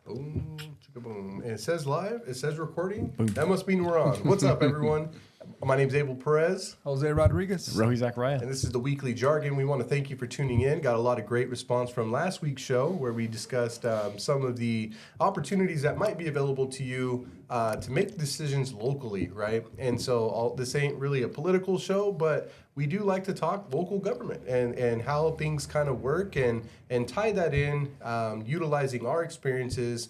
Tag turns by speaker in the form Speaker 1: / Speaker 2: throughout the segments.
Speaker 1: Boom, chicka boom. And it says live, it says recording. Boom. That must mean we're on. What's up, everyone? My name's Abel Perez.
Speaker 2: Jose Rodriguez.
Speaker 3: Rohi Zachariah.
Speaker 1: And this is the Weekly Jargon. We want to thank you for tuning in. Got a lot of great response from last week's show where we discussed some of the opportunities that might be available to you to make decisions locally, right? And so this ain't really a political show, but we do like to talk local government and how things kind of work and tie that in, utilizing our experiences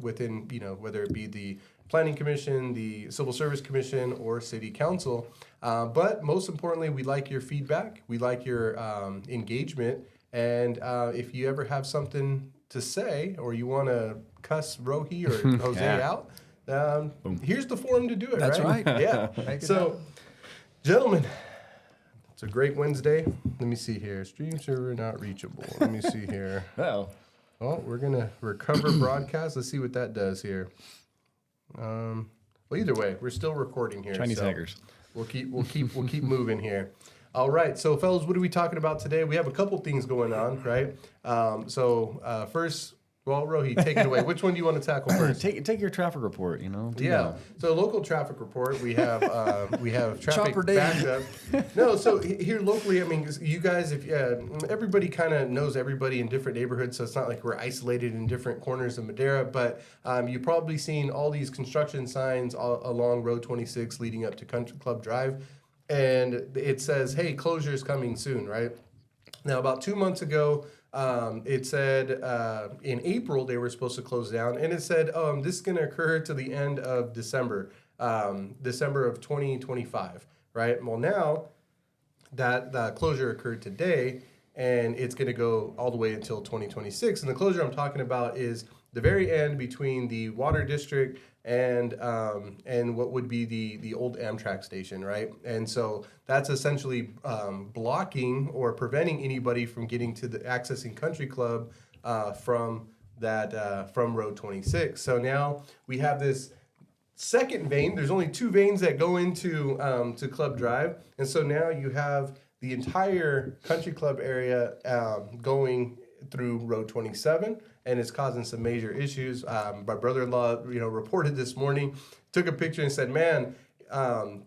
Speaker 1: within, whether it be the Planning Commission, the Civil Service Commission, or City Council. But most importantly, we like your feedback. We like your engagement. And if you ever have something to say or you want to cuss Rohi or Jose out, here's the forum to do it,
Speaker 2: That's right.
Speaker 1: Yeah. So, gentlemen, it's a great Wednesday. Let me see here. Stream server not reachable. Let me see here.
Speaker 3: Oh.
Speaker 1: Oh, we're going to recover broadcast. Let's see what that does here. Well, either way, we're still recording here.
Speaker 3: Chinese hackers.
Speaker 1: We'll keep moving here. All right, so fellas, what are we talking about today? We have a couple things going on, right? First, well, Rohi, take it away. Which one do you want to tackle first?
Speaker 3: Take your traffic report.
Speaker 1: So local traffic report. We have traffic
Speaker 2: Chopper day.
Speaker 1: backed up. No, so here locally, I mean, you guys, if everybody kind of knows everybody in different neighborhoods, so it's not like we're isolated in different corners of Madera. But you've probably seen all these construction signs along Road 26 leading up to Country Club Drive, and it says, "Hey, closure is coming soon." Right now, about 2 months ago. It said in April they were supposed to close down, and it said this is going to occur to the end of December, December of 2025, right? Well, now that closure occurred today, and it's going to go all the way until 2026. And the closure I'm talking about is the very end between the Water District and what would be the old Amtrak station, right? And so that's essentially blocking or preventing anybody from getting to the accessing Country Club from Road 26. So now we have this second vein. There's only two veins that go into to Club Drive, and so now you have the entire Country Club area going through Road 27, and it's causing some major issues. My brother-in-law, reported this morning, took a picture and said, "Man,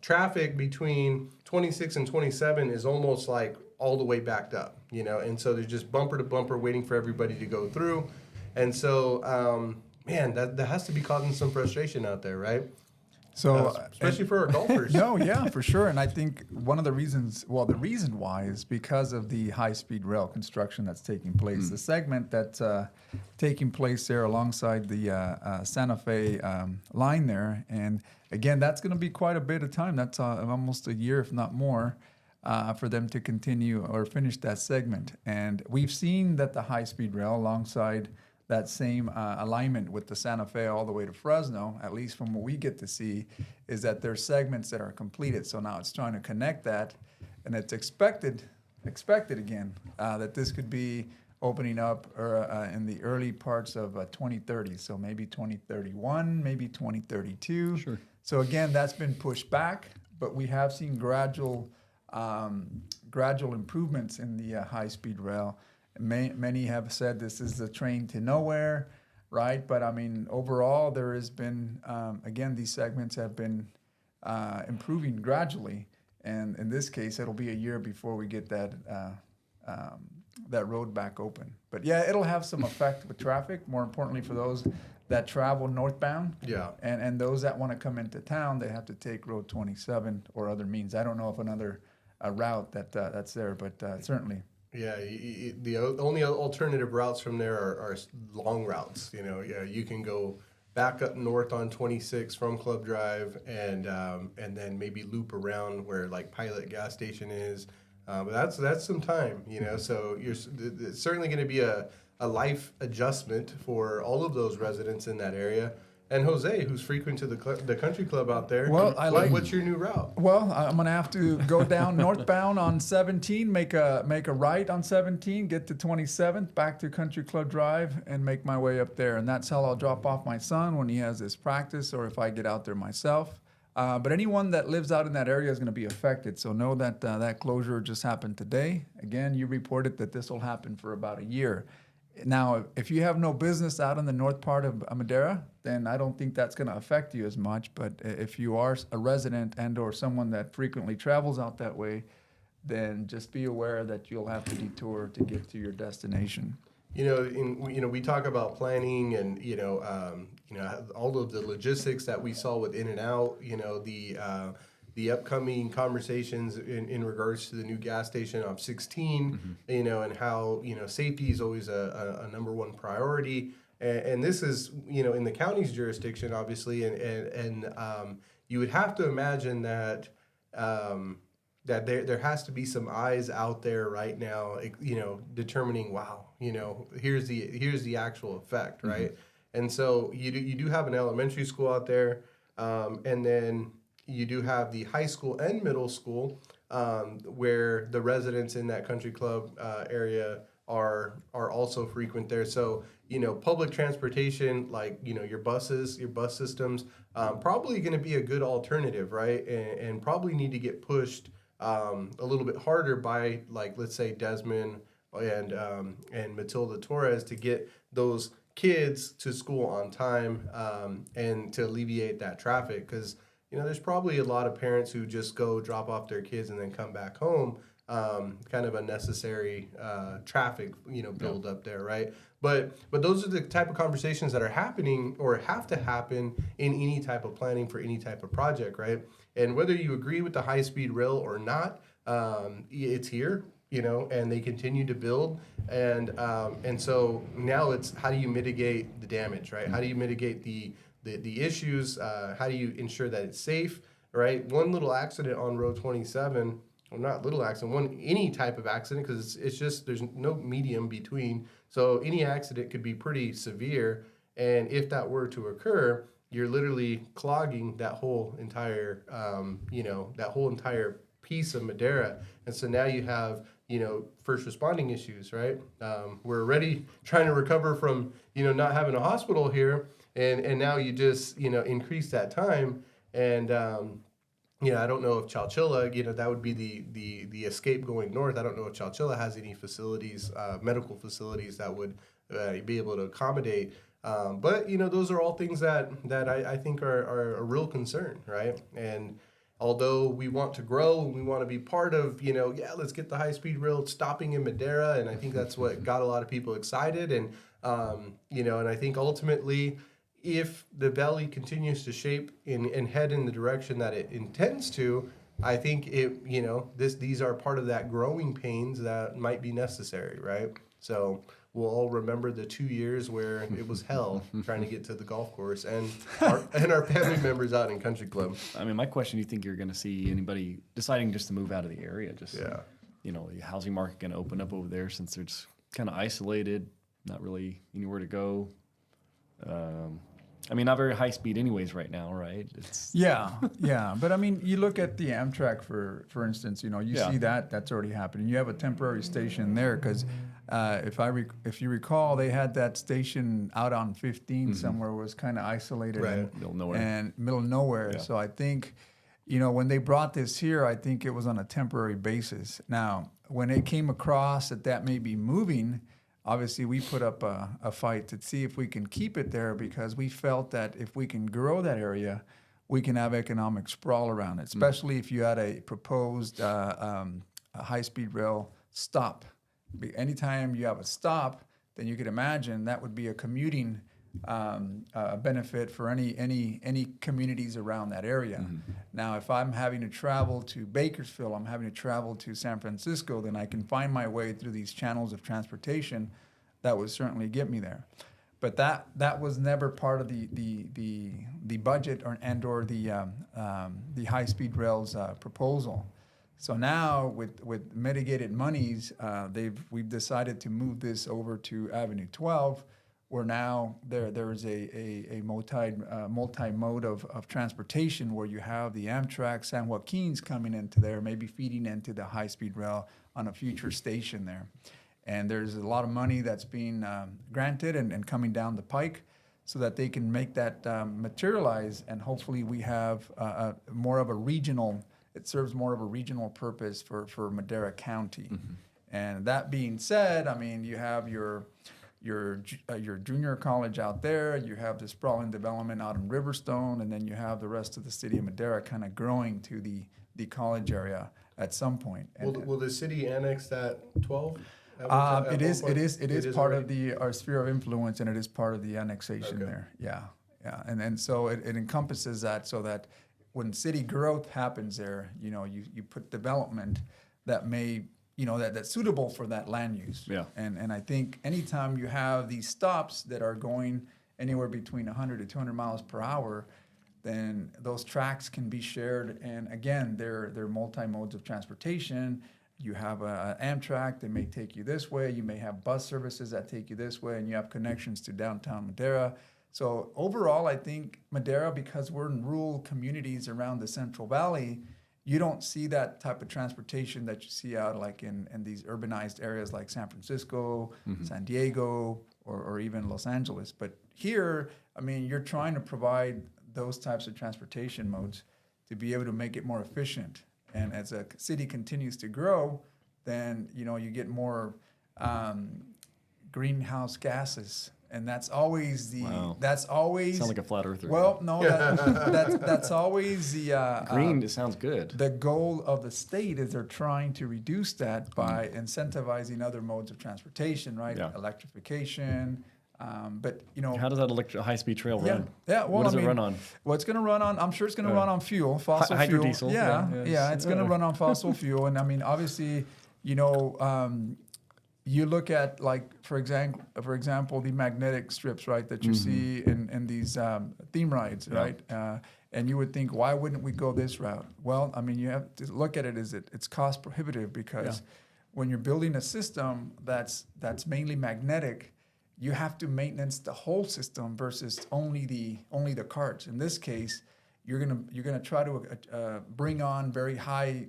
Speaker 1: traffic between 26 and 27 is almost like all the way backed up, and so there's just bumper to bumper waiting for everybody to go through." And so, man, that has to be causing some frustration out there, right?
Speaker 2: So,
Speaker 1: especially for our golfers.
Speaker 2: No, yeah, for sure. And I think one of the reasons, the reason why is because of the high-speed rail construction that's taking place. The segment that's taking place there alongside the Santa Fe line there. And again, that's going to be quite a bit of time. That's almost a year, if not more, for them to continue or finish that segment. And we've seen that the high-speed rail alongside that same alignment with the Santa Fe all the way to Fresno, at least from what we get to see, is that there's segments that are completed. So now it's trying to connect that, and it's expected again that this could be opening up in the early parts of 2030. So maybe 2031, maybe 2032.
Speaker 3: Sure.
Speaker 2: So again, that's been pushed back, but we have seen gradual improvements in the high-speed rail. Many have said this is the train to nowhere, right? But I mean, overall, there has been, again, these segments have been improving gradually. And in this case, it'll be a year before we get that road back open. But yeah, it'll have some effect with traffic, more importantly for those that travel northbound.
Speaker 1: Yeah.
Speaker 2: And those that want to come into town, they have to take Road 27 or other means. I don't know if another route that's there, but certainly.
Speaker 1: Yeah, the only alternative routes from there are long routes. You can go back up north on 26 from Club Drive, and then maybe loop around where like Pilot gas station is. But that's some time, So it's certainly going to be a life adjustment for all of those residents in that area. And Jose, who's frequent to the country club out there, what's your new route?
Speaker 2: Well, I'm gonna have to go down northbound on 17, make a right on 17, get to 27th, back to Country Club Drive, and make my way up there. And that's how I'll drop off my son when he has his practice, or if I get out there myself. But anyone that lives out in that area is going to be affected. So know that that closure just happened today. Again, you reported that this will happen for about a year. Now, if you have no business out in the north part of Madera, then I don't think that's going to affect you as much. But if you are a resident and or someone that frequently travels out that way, then just be aware that you'll have to detour to get to your destination.
Speaker 1: We talk about planning and all of the logistics that we saw with In-N-Out. The upcoming conversations in regards to the new gas station on 16. And how safety is always a number one priority. And this is in the county's jurisdiction, obviously, and you would have to imagine that. That there has to be some eyes out there right now, determining, wow, here's the actual effect, right? And so you do have an elementary school out there, and then you do have the high school and middle school, where the residents in that country club area are also frequent there. So public transportation, like your bus systems, probably going to be a good alternative, right? And probably need to get pushed a little bit harder by, like, let's say Desmond and Matilda Torres to get those kids to school on time, and to alleviate that traffic, because there's probably a lot of parents who just go drop off their kids and then come back home. Kind of unnecessary traffic build up there, right? But those are the type of conversations that are happening or have to happen in any type of planning for any type of project, right? And whether you agree with the high-speed rail or not, it's here, and they continue to build. And so now it's, how do you mitigate the damage, right? How do you mitigate the issues? How do you ensure that it's safe, right? One little accident on Road 27, well, not little accident, any type of accident, because it's just, there's no medium between. So any accident could be pretty severe. And if that were to occur, you're literally clogging that whole entire, piece of Madera. And so now you have, first responding issues, right? We're already trying to recover from, not having a hospital here. And now you just, increase that time. And, I don't know if Chowchilla, that would be the escape going north. I don't know if Chowchilla has any facilities, medical facilities that would be able to accommodate. But those are all things that I think are a real concern, right? And although we want to grow and we want to be part of, let's get the high-speed rail stopping in Madera, and I think that's what got a lot of people excited. And and I think ultimately, if the valley continues to shape and head in the direction that it intends to, I think these are part of that growing pains that might be necessary, right? So we'll all remember the 2 years where it was hell trying to get to the golf course, and our family members out in country club.
Speaker 3: I mean, my question: do you think you're going to see anybody deciding just to move out of the area? The housing market going to open up over there, since it's kind of isolated, not really anywhere to go. Not very high speed anyways right now, right?
Speaker 2: Yeah. But I mean, you look at the Amtrak, for instance, see that's already happening. You have a temporary station there because if you recall, they had that station out on 15 somewhere, was kind of isolated,
Speaker 1: right.
Speaker 2: Middle of nowhere.
Speaker 3: Yeah.
Speaker 2: So I think, when they brought this here, I think it was on a temporary basis. Now, when it came across that may be moving, obviously, we put up a fight to see if we can keep it there, because we felt that if we can grow that area, we can have economic sprawl around it, especially if you had a proposed high-speed rail stop. Anytime you have a stop, then you could imagine that would be a commuting benefit for any communities around that area. Now, if I'm having to travel to Bakersfield, I'm having to travel to San Francisco, then I can find my way through these channels of transportation that would certainly get me there. But that was never part of the budget or the high-speed rail's proposal. So now with mitigated monies, we've decided to move this over to Avenue 12. Where now there is a multi-mode of transportation, where you have the Amtrak San Joaquin's coming into there, maybe feeding into the high-speed rail on a future station there. And there's a lot of money that's being granted and coming down the pike, so that they can make that materialize, and hopefully we have more of a regional, it serves more of a regional purpose for Madera County. And that being said, I mean, you have your your junior college out there, you have the sprawling development out in Riverstone, and then you have the rest of the city of Madera kind of growing to the college area at some point. And,
Speaker 1: Will the city annex that 12?
Speaker 2: it is part
Speaker 1: already?
Speaker 2: of our sphere of influence, and it is part of the annexation
Speaker 1: Okay.
Speaker 2: there. Yeah, yeah, and so it encompasses that, so that when city growth happens there, you put development that may, that's suitable for that land use.
Speaker 3: Yeah.
Speaker 2: And I think anytime you have these stops that are going anywhere between 100 to 200 miles per hour, then those tracks can be shared. And again, they're multi-modes of transportation. You have a Amtrak that may take you this way. You may have bus services that take you this way, and you have connections to downtown Madera. So overall, I think Madera, because we're in rural communities around the Central Valley, you don't see that type of transportation that you see out like in these urbanized areas like San Francisco, San Diego, or even Los Angeles. But here, I mean, you're trying to provide those types of transportation modes to be able to make it more efficient. And as a city continues to grow, then you get more greenhouse gases, and that's always
Speaker 3: Wow.
Speaker 2: that's always
Speaker 3: Sound like a flat earther.
Speaker 2: well, no, that's always the
Speaker 3: green. It sounds good.
Speaker 2: the goal of the state is they're trying to reduce that by incentivizing other modes of transportation, right?
Speaker 3: Yeah.
Speaker 2: Electrification, but
Speaker 3: How does that high-speed trail run?
Speaker 2: yeah. Well,
Speaker 3: what does
Speaker 2: I mean,
Speaker 3: it run on?
Speaker 2: Well, it's going to run on. I'm sure it's going to run on fuel, fossil fuel.
Speaker 3: Hydrodiesel,
Speaker 2: Yeah,
Speaker 3: yeah,
Speaker 2: it's going to run on fossil fuel, and I mean, obviously, you look at like for example, the magnetic strips, right, that you see in these theme rides, right? And you would think, why wouldn't we go this route? Well, I mean, you have to look at it as it's cost prohibitive because when you're building a system that's mainly magnetic, you have to maintenance the whole system versus only the carts. In this case, you're gonna try to bring on very high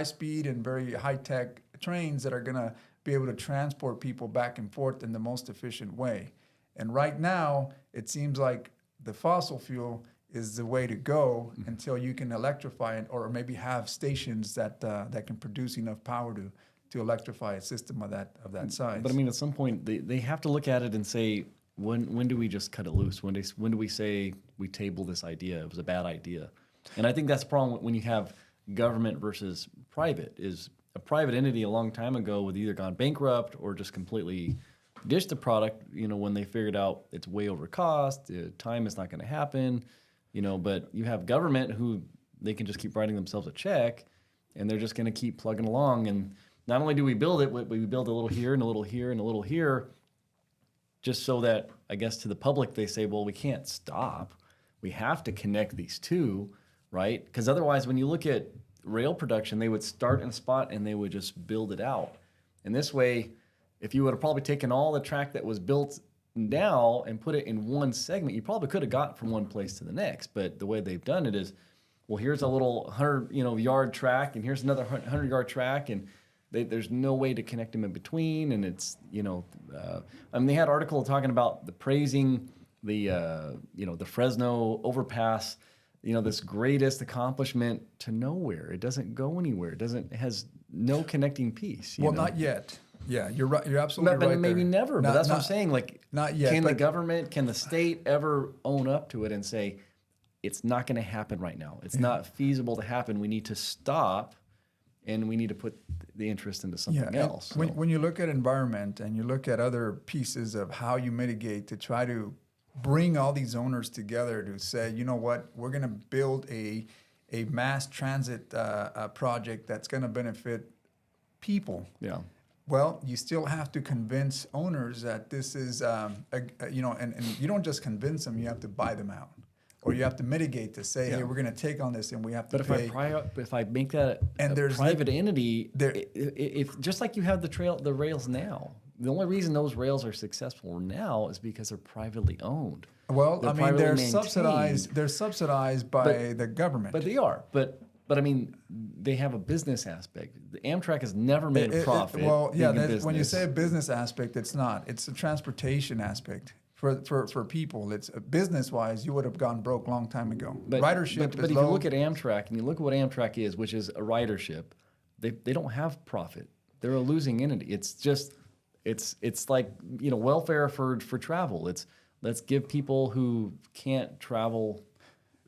Speaker 2: speed and very high tech trains that are gonna be able to transport people back and forth in the most efficient way. And right now, it seems like the fossil fuel is the way to go until you can electrify it, or maybe have stations that can produce enough power to electrify a system of that size.
Speaker 3: But I mean, at some point, they have to look at it and say, when do we just cut it loose? When do we say we table this idea? It was a bad idea. And I think that's the problem when you have government versus private. Is a private entity a long time ago would either gone bankrupt or just completely ditched the product. When they figured out it's way over cost, the time is not going to happen. But you have government who they can just keep writing themselves a check, and they're just going to keep plugging along. And not only do we build it, we build a little here and a little here and a little here, just so that, I guess, to the public, they say, well, we can't stop. We have to connect these two, right? Because otherwise, when you look at rail production, they would start in a spot and they would just build it out. And this way, if you would have probably taken all the track that was built now and put it in one segment, you probably could have got from one place to the next. But the way they've done it is, well, here's a little 100 yard track, and here's another 100 yard track, and there's no way to connect them in between. And it's they had an article talking about praising the Fresno overpass, this greatest accomplishment to nowhere. It doesn't go anywhere. It has no connecting piece.
Speaker 2: Well, not yet. Yeah, you're right. You're absolutely
Speaker 3: but
Speaker 2: right.
Speaker 3: maybe
Speaker 2: there.
Speaker 3: never. But that's what I'm saying. Like,
Speaker 2: not yet.
Speaker 3: Can the government, can the state ever own up to it and say, it's not going to happen right now. It's not feasible to happen. We need to stop, and we need to put the interest into something else. So.
Speaker 2: When you look at environment and you look at other pieces of how you mitigate to try to bring all these owners together to say, you know what, we're going to build a mass transit project that's going to benefit people.
Speaker 3: Yeah.
Speaker 2: Well, you still have to convince owners that this is, and you don't just convince them, you have to buy them out. Or you have to mitigate to say, hey, we're going to take on this and we have to pay.
Speaker 3: If I make that a private entity, if just like you have the rails now, the only reason those rails are successful now is because they're privately owned.
Speaker 2: Well, I mean, they're subsidized. They're subsidized by the government.
Speaker 3: But they are. But I mean, they have a business aspect. The Amtrak has never made a profit.
Speaker 2: When you say a business aspect, it's not. It's a transportation aspect for people. It's business-wise, you would have gone broke a long time ago. Ridership
Speaker 3: but if you look at Amtrak and you look at what Amtrak is, which is a ridership, they don't have profit. They're a losing entity. It's just It's like, welfare for travel. Let's give people who can't travel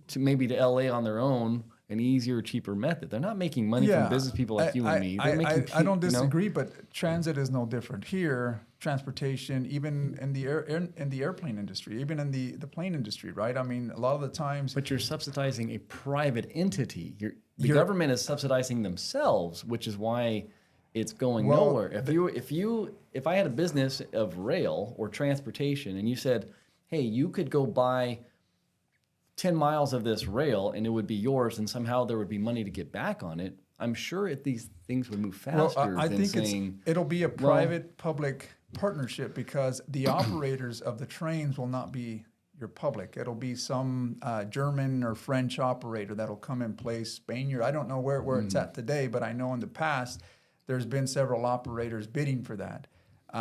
Speaker 3: to maybe to LA on their own an easier, cheaper method. They're not making money from business people like you and me. They're making
Speaker 2: I don't disagree, but transit is no different here. Transportation, even in the airplane industry, even in the plane industry, right? I mean, a lot of the times.
Speaker 3: But you're subsidizing a private entity. The government is subsidizing themselves, which is why it's going nowhere. If I had a business of rail or transportation, and you said, hey, you could go buy 10 miles of this rail and it would be yours, and somehow there would be money to get back on it, I'm sure these things would move faster
Speaker 2: I
Speaker 3: than
Speaker 2: think
Speaker 3: saying...
Speaker 2: it'll be a private-public partnership, because the operators of the trains will not be your public. It'll be some German or French operator that'll come in place, Spaniard. I don't know where it's at today, but I know in the past there's been several operators bidding for that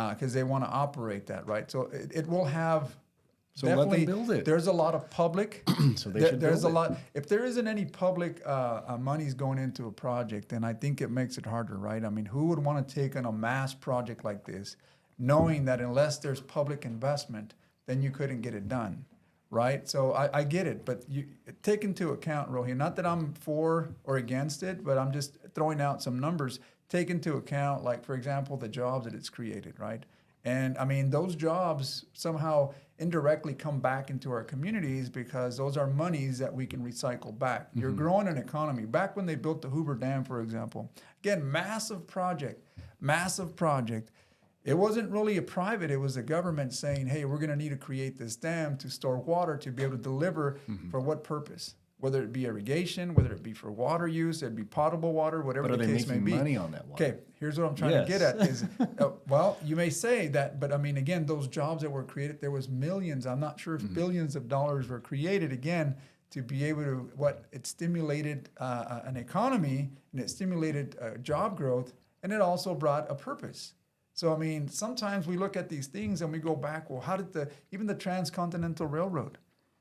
Speaker 2: because they want to operate that, right? So it will have...
Speaker 3: So let them build it.
Speaker 2: There's a lot of public.
Speaker 3: So they should
Speaker 2: there's
Speaker 3: build
Speaker 2: a lot. If there isn't any public monies going into a project, then I think it makes it harder, right? I mean, who would want to take on a mass project like this, knowing that unless there's public investment, then you couldn't get it done, right? So I get it, but you take into account, Rohi, not that I'm for or against it, but I'm just throwing out some numbers. Take into account, like, for example, the jobs that it's created, right? And I mean, those jobs somehow indirectly come back into our communities because those are monies that we can recycle back. You're growing an economy. Back when they built the Hoover Dam, for example, again, massive project. It wasn't really a private, it was the government saying, hey, we're gonna need to create this dam to store water to be able to deliver for what purpose? Whether it be irrigation, whether it be for water use, it'd be potable water, whatever
Speaker 3: But
Speaker 2: the case may be.
Speaker 3: are they making money on that water?
Speaker 2: Okay, here's what I'm trying to get at is, well, you may say that, but I mean, again, those jobs that were created, there was millions, I'm not sure if billions of dollars were created, again, to be able to, it stimulated an economy, and it stimulated job growth, and it also brought a purpose. So, I mean, sometimes we look at these things and we go back, well, how did even the Transcontinental Railroad,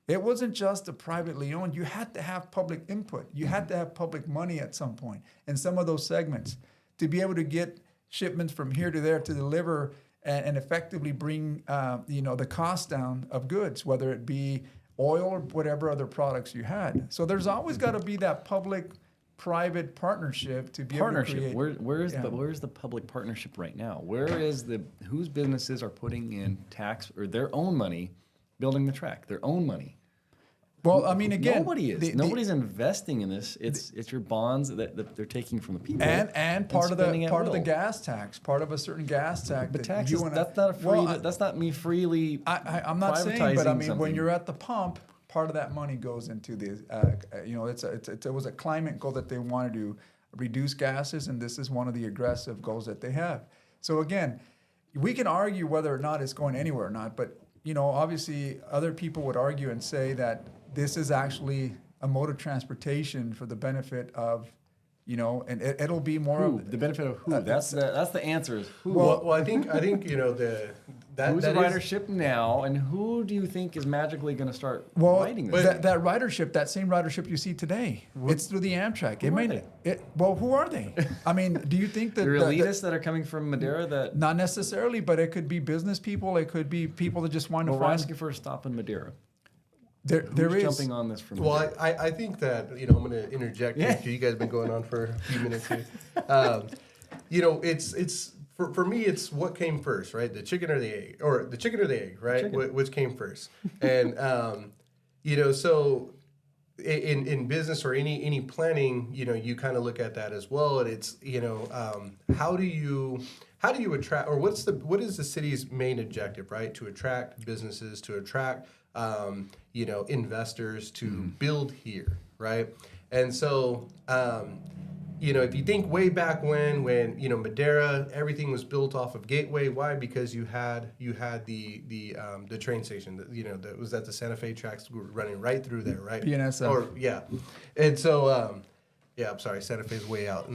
Speaker 2: it wasn't just a privately owned. You had to have public input. You had to have public money at some point in some of those segments to be able to get shipments from here to there to deliver and effectively bring the cost down of goods, whether it be oil or whatever other products you had. So there's always got to be that public-private partnership to be able to create.
Speaker 3: Where's the public partnership right now? Whose businesses are putting in tax or their own money, building the track, their own money?
Speaker 2: Well, I mean, again,
Speaker 3: nobody is. Nobody's investing in this. It's your bonds that they're taking from the people.
Speaker 2: And part of the
Speaker 3: will.
Speaker 2: gas tax, part of a certain gas tax.
Speaker 3: But
Speaker 2: that
Speaker 3: taxes,
Speaker 2: you and
Speaker 3: that's not a free. That's not me freely.
Speaker 2: I'm not saying, but I mean,
Speaker 3: privatizing
Speaker 2: when you're
Speaker 3: something.
Speaker 2: at the pump, part of that money goes into the. It was a climate goal that they wanted to reduce gases, and this is one of the aggressive goals that they have. So again, we can argue whether or not it's going anywhere or not, but obviously other people would argue and say that this is actually a mode of transportation for the benefit of, and it'll be more
Speaker 3: Who?
Speaker 2: of
Speaker 3: The benefit of who? That's the answer is who.
Speaker 1: Well, I think that
Speaker 3: Who's
Speaker 1: that
Speaker 3: the
Speaker 1: is-
Speaker 3: ridership now, and who do you think is magically going to start
Speaker 2: well,
Speaker 3: riding this?
Speaker 2: that ridership, that same ridership you see today, it's through the Amtrak. Who are they? I mean, do you think that
Speaker 3: There are elitists that are coming from Madeira that.
Speaker 2: not necessarily, but it could be business people. It could be people that just want to
Speaker 3: Well, we're
Speaker 2: find.
Speaker 3: asking for a stop in Madeira.
Speaker 2: There
Speaker 3: Who's
Speaker 2: is.
Speaker 3: jumping on this from
Speaker 1: Well,
Speaker 3: Madeira?
Speaker 1: I think that I'm going to interject here, because you guys have been going on for a few minutes here. It's for me, it's what came first, right? The chicken or the egg, or the chicken or the egg, right? Which came first? And so in business or any planning, you kind of look at that as well, and it's how do you attract, or what is the city's main objective, right? To attract businesses, to attract investors to build here, right? And so if you think way back when Madeira, everything was built off of Gateway. Why? Because you had the train station that was at the Santa Fe tracks running right through there, right?
Speaker 2: BNSF.
Speaker 1: And so I'm sorry, Santa Fe's way out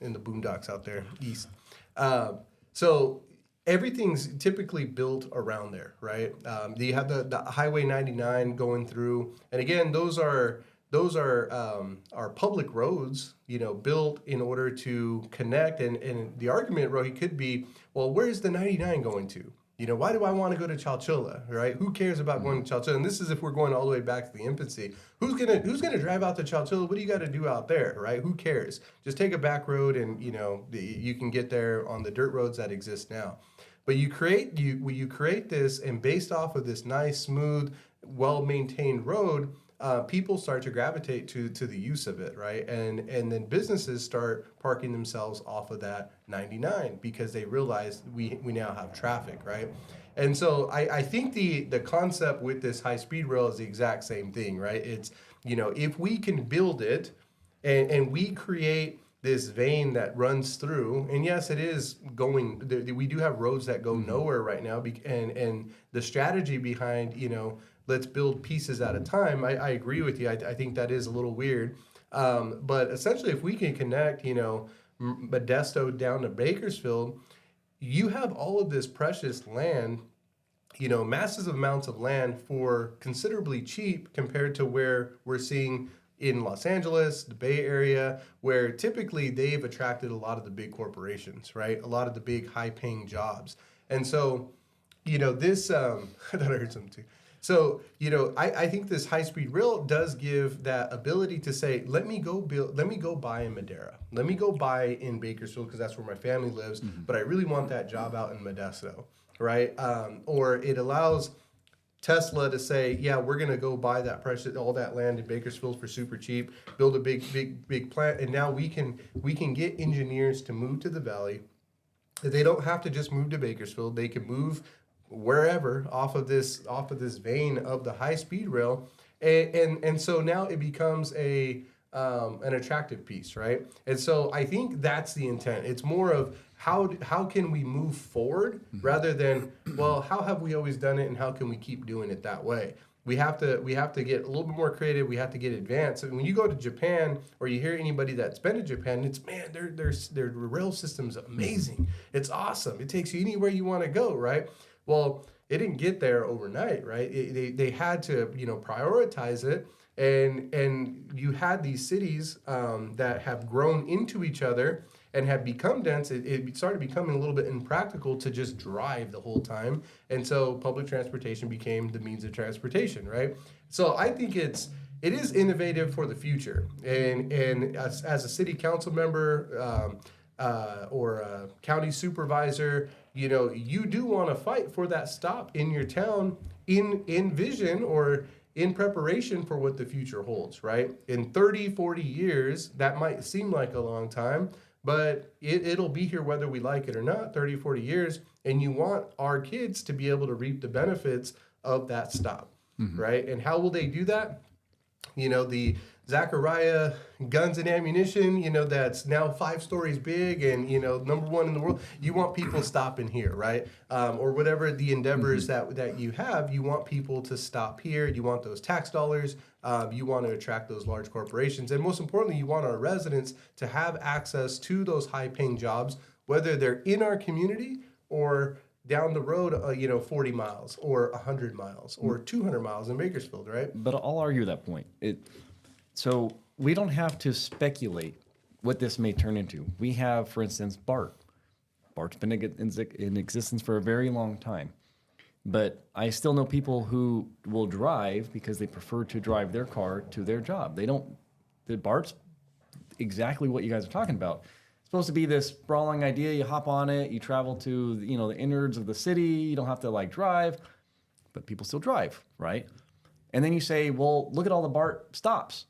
Speaker 1: in the boondocks out there east. So everything's typically built around there, right? You have the Highway 99 going through, and again, those are those are public roads, built in order to connect. And the argument, Rohi, could be, well, where's the 99 going to? Why do I want to go to Chowchilla, right? Who cares about going to Chowchilla? And this is if we're going all the way back to the infancy. Who's gonna drive out to Chowchilla? What do you got to do out there, right? Who cares? Just take a back road, and you can get there on the dirt roads that exist now. But you create this, and based off of this nice, smooth, well-maintained road, people start to gravitate to the use of it, right? And then businesses start parking themselves off of that 99 because they realize we now have traffic, right? And so I think the concept with this high-speed rail is the exact same thing, right? It's, if we can build it and we create this vein that runs through, and yes, it is going, we do have roads that go nowhere right now, and the strategy behind, let's build pieces at a time. I agree with you. I think that is a little weird. But essentially, if we can connect, Modesto down to Bakersfield, you have all of this precious land, massive amounts of land for considerably cheap compared to where we're seeing in Los Angeles, the Bay Area, where typically they've attracted a lot of the big corporations, right? A lot of the big high-paying jobs. And so, this, I thought I heard something too. So, I think this high-speed rail does give that ability to say, let me go buy in Madera. Let me go buy in Bakersfield because that's where my family lives, but I really want that job out in Modesto, right? Or it allows Tesla to say, yeah, we're going to go buy all that land in Bakersfield for super cheap, build a big plant, and now we can get engineers to move to the valley. They don't have to just move to Bakersfield. They can move wherever off of this vein of the high speed rail, and so now it becomes an attractive piece, right? And so I think that's the intent. It's more of how can we move forward rather than, well, how have we always done it and how can we keep doing it that way? We have to get a little bit more creative. We have to get advanced. And when you go to Japan or you hear anybody that's been to Japan, it's, man, their rail system's amazing. It's awesome. It takes you anywhere you want to go, right? Well, it didn't get there overnight, right? They had to, prioritize it. And you had these cities that have grown into each other and have become dense. It started becoming a little bit impractical to just drive the whole time. And so public transportation became the means of transportation, right? So I think it is innovative for the future. And as a city council member or a county supervisor, you do want to fight for that stop in your town in vision or in preparation for what the future holds, right? In 30, 40 years, that might seem like a long time, but it'll be here whether we like it or not, 30, 40 years, and you want our kids to be able to reap the benefits of that stop, right? And how will they do that? The Zachariah Guns and Ammunition, that's now 5 stories big and, #1 in the world. You want people stopping here, right? Or whatever the endeavors that you have, you want people to stop here. You want those tax dollars. You want to attract those large corporations. And most importantly, you want our residents to have access to those high-paying jobs, whether they're in our community or down the road, 40 miles or 100 miles or 200 miles in Bakersfield, right?
Speaker 3: But I'll argue that point. So we don't have to speculate what this may turn into. We have, for instance, BART. BART's been in existence for a very long time. But I still know people who will drive because they prefer to drive their car to their job. The BART's exactly what you guys are talking about. It's supposed to be this sprawling idea. You hop on it, you travel to, the innards of the city. You don't have to drive, but people still drive, right? And then you say, well, look at all the BART stops.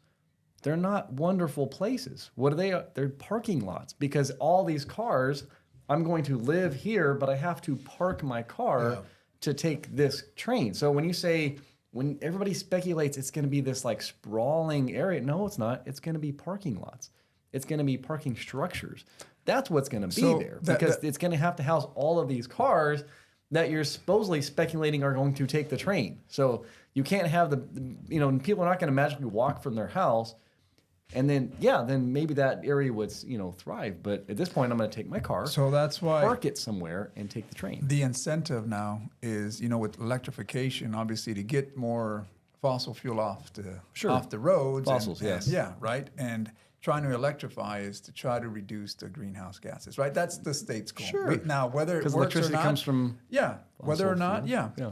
Speaker 3: They're not wonderful places. What are they? They're parking lots because all these cars, I'm going to live here, but I have to park my car to take this train. So when everybody speculates it's going to be this sprawling area, no, it's not. It's going to be parking lots. It's going to be parking structures. That's what's going to be there because it's going to have to house all of these cars that you're supposedly speculating are going to take the train. So you can't have people are not going to magically walk from their house. And then maybe that area would, thrive. But at this point, I'm going to take my car.
Speaker 2: So that's why
Speaker 3: park it somewhere and take the train.
Speaker 2: The incentive now is, with electrification, obviously, to get more fossil fuel off
Speaker 3: Sure.
Speaker 2: off the roads.
Speaker 3: Fossils,
Speaker 2: and,
Speaker 3: yes.
Speaker 2: yeah, right. And trying to electrify is to try to reduce the greenhouse gases, right? That's the state's goal.
Speaker 3: Sure.
Speaker 2: Now, whether it
Speaker 3: Because
Speaker 2: works or
Speaker 3: electricity
Speaker 2: not,
Speaker 3: comes from
Speaker 2: yeah, whether or
Speaker 3: fossil
Speaker 2: not,
Speaker 3: fuel.
Speaker 2: yeah.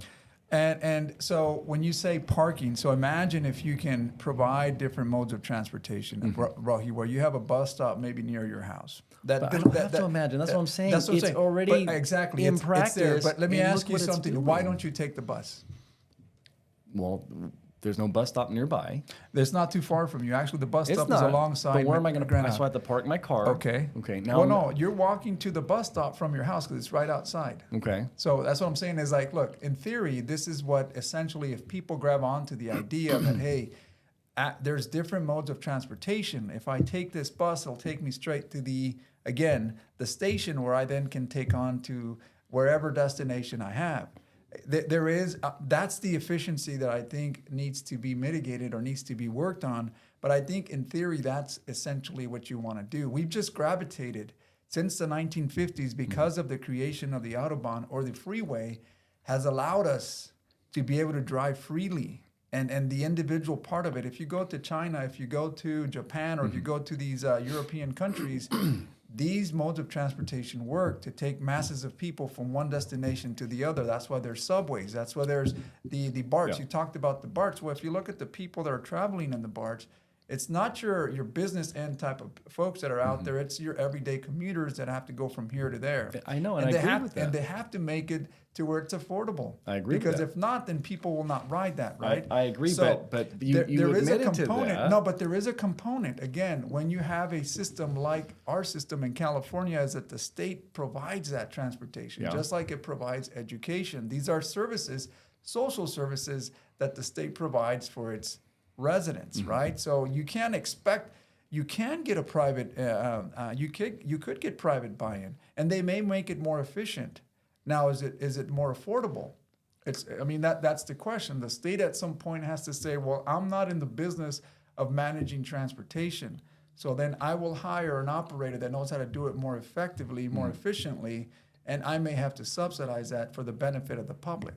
Speaker 3: Yeah.
Speaker 2: And so when you say parking, so imagine if you can provide different modes of transportation, Rahi, where you have a bus stop maybe near your house.
Speaker 3: But I don't have to imagine. That's what I'm saying.
Speaker 2: That's what I'm
Speaker 3: It's
Speaker 2: saying.
Speaker 3: already
Speaker 2: But exactly
Speaker 3: in
Speaker 2: it's there.
Speaker 3: practice,
Speaker 2: But let me
Speaker 3: and
Speaker 2: ask
Speaker 3: look
Speaker 2: you
Speaker 3: what it's
Speaker 2: something. Why
Speaker 3: doing.
Speaker 2: don't you take the bus?
Speaker 3: Well, there's no bus stop nearby.
Speaker 2: It's not too far from you. Actually, the bus
Speaker 3: It's
Speaker 2: stop
Speaker 3: not.
Speaker 2: is alongside.
Speaker 3: But where am I going to?
Speaker 2: Grand
Speaker 3: I still have to park my car.
Speaker 2: Okay.
Speaker 3: Okay. Now.
Speaker 2: Well, no, you're walking to the bus stop from your house because it's right outside.
Speaker 3: Okay.
Speaker 2: So that's what I'm saying is like, look, in theory, this is what essentially, if people grab onto the idea that, hey, there's different modes of transportation. If I take this bus, it'll take me straight to the station where I then can take on to wherever destination I have. There is, that's the efficiency that I think needs to be mitigated or needs to be worked on. But I think in theory, that's essentially what you want to do. We've just gravitated since the 1950s because of the creation of the Autobahn or the freeway has allowed us to be able to drive freely. And the individual part of it, if you go to China, if you go to Japan, or if you go to these European countries, these modes of transportation work to take masses of people from one destination to the other. That's why there's subways. That's why there's the BARTs.
Speaker 3: Yeah.
Speaker 2: You talked about the BARTs. Well, if you look at the people that are traveling in the BARTs, it's not your business end type of folks that are out there. It's your everyday commuters that have to go from here to there.
Speaker 3: I know, and I
Speaker 2: they
Speaker 3: agree
Speaker 2: have,
Speaker 3: with that.
Speaker 2: And they have to make it to where it's affordable.
Speaker 3: I agree with
Speaker 2: Because
Speaker 3: that.
Speaker 2: if not, then people will not ride that, right?
Speaker 3: I agree,
Speaker 2: So
Speaker 3: but you
Speaker 2: there is a
Speaker 3: admitted to
Speaker 2: component.
Speaker 3: that.
Speaker 2: No, but there is a component. Again, when you have a system like our system in California, is that the state provides that transportation,
Speaker 3: Yeah.
Speaker 2: just like it provides education. These are services, social services that the state provides for its residents, right? So you can't expect. You can get a private. You could get private buy-in, and they may make it more efficient. Now, is it more affordable? That's the question. The state at some point has to say, well, I'm not in the business of managing transportation. So then I will hire an operator that knows how to do it more effectively, more efficiently, and I may have to subsidize that for the benefit of the public.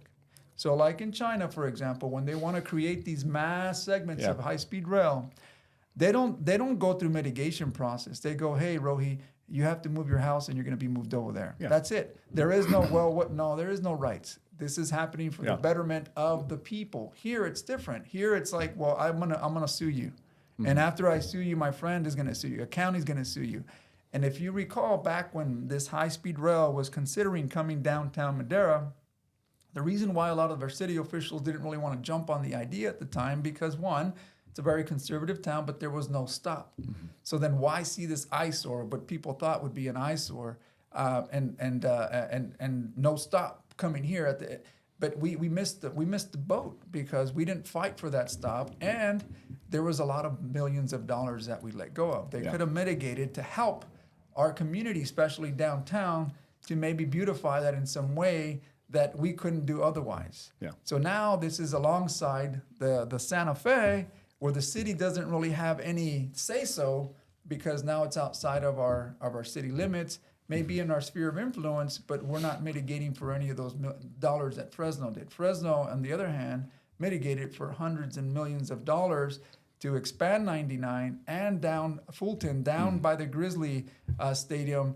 Speaker 2: So like in China, for example, when they want to create these mass segments
Speaker 3: Yeah.
Speaker 2: of high-speed rail, they don't go through mitigation process. They go, hey, Rohi, you have to move your house and you're going to be moved over there.
Speaker 3: Yeah.
Speaker 2: That's it. There is no, there is no rights. This is happening for the betterment of the people. Here it's different. Here it's like, well, I'm gonna sue you. And after I sue you, my friend is gonna sue you. A county's gonna sue you. And if you recall back when this high-speed rail was considering coming downtown Madera, the reason why a lot of our city officials didn't really want to jump on the idea at the time, because one, it's a very conservative town, but there was no stop. So then why see this eyesore, what people thought would be an eyesore, and no stop coming here at the, but we missed the boat because we didn't fight for that stop, and there was a lot of millions of dollars that we let go of. They could have mitigated to help our community, especially downtown, to maybe beautify that in some way that we couldn't do otherwise.
Speaker 3: Yeah.
Speaker 2: So now this is alongside the Santa Fe, where the city doesn't really have any say-so because now it's outside of our city limits, maybe in our sphere of influence, but we're not mitigating for any of those dollars that Fresno did. Fresno, on the other hand, mitigated for hundreds and millions of dollars to expand 99 and down Fulton, down by the Grizzly Stadium.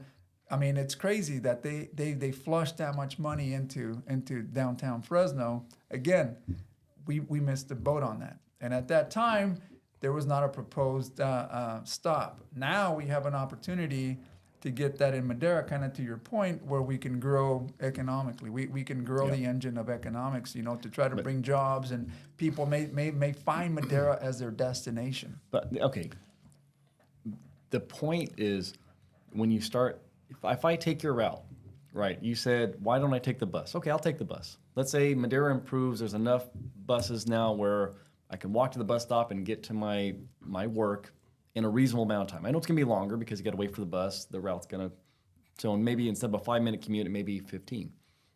Speaker 2: I mean, it's crazy that they flushed that much money into downtown Fresno. Again, we missed the boat on that. And at that time, there was not a proposed stop. Now we have an opportunity to get that in Madera, kind of to your point, where we can grow economically. We can grow the engine of economics, to try to bring jobs, and people may find Madera as their destination.
Speaker 3: But okay, the point is when you start, if I take your route, right? You said, why don't I take the bus? Okay, I'll take the bus. Let's say Madera improves. There's enough buses now where I can walk to the bus stop and get to my work in a reasonable amount of time. I know it's gonna be longer because you got to wait for the bus. The route's gonna, so maybe instead of a 5-minute commute, it may be 15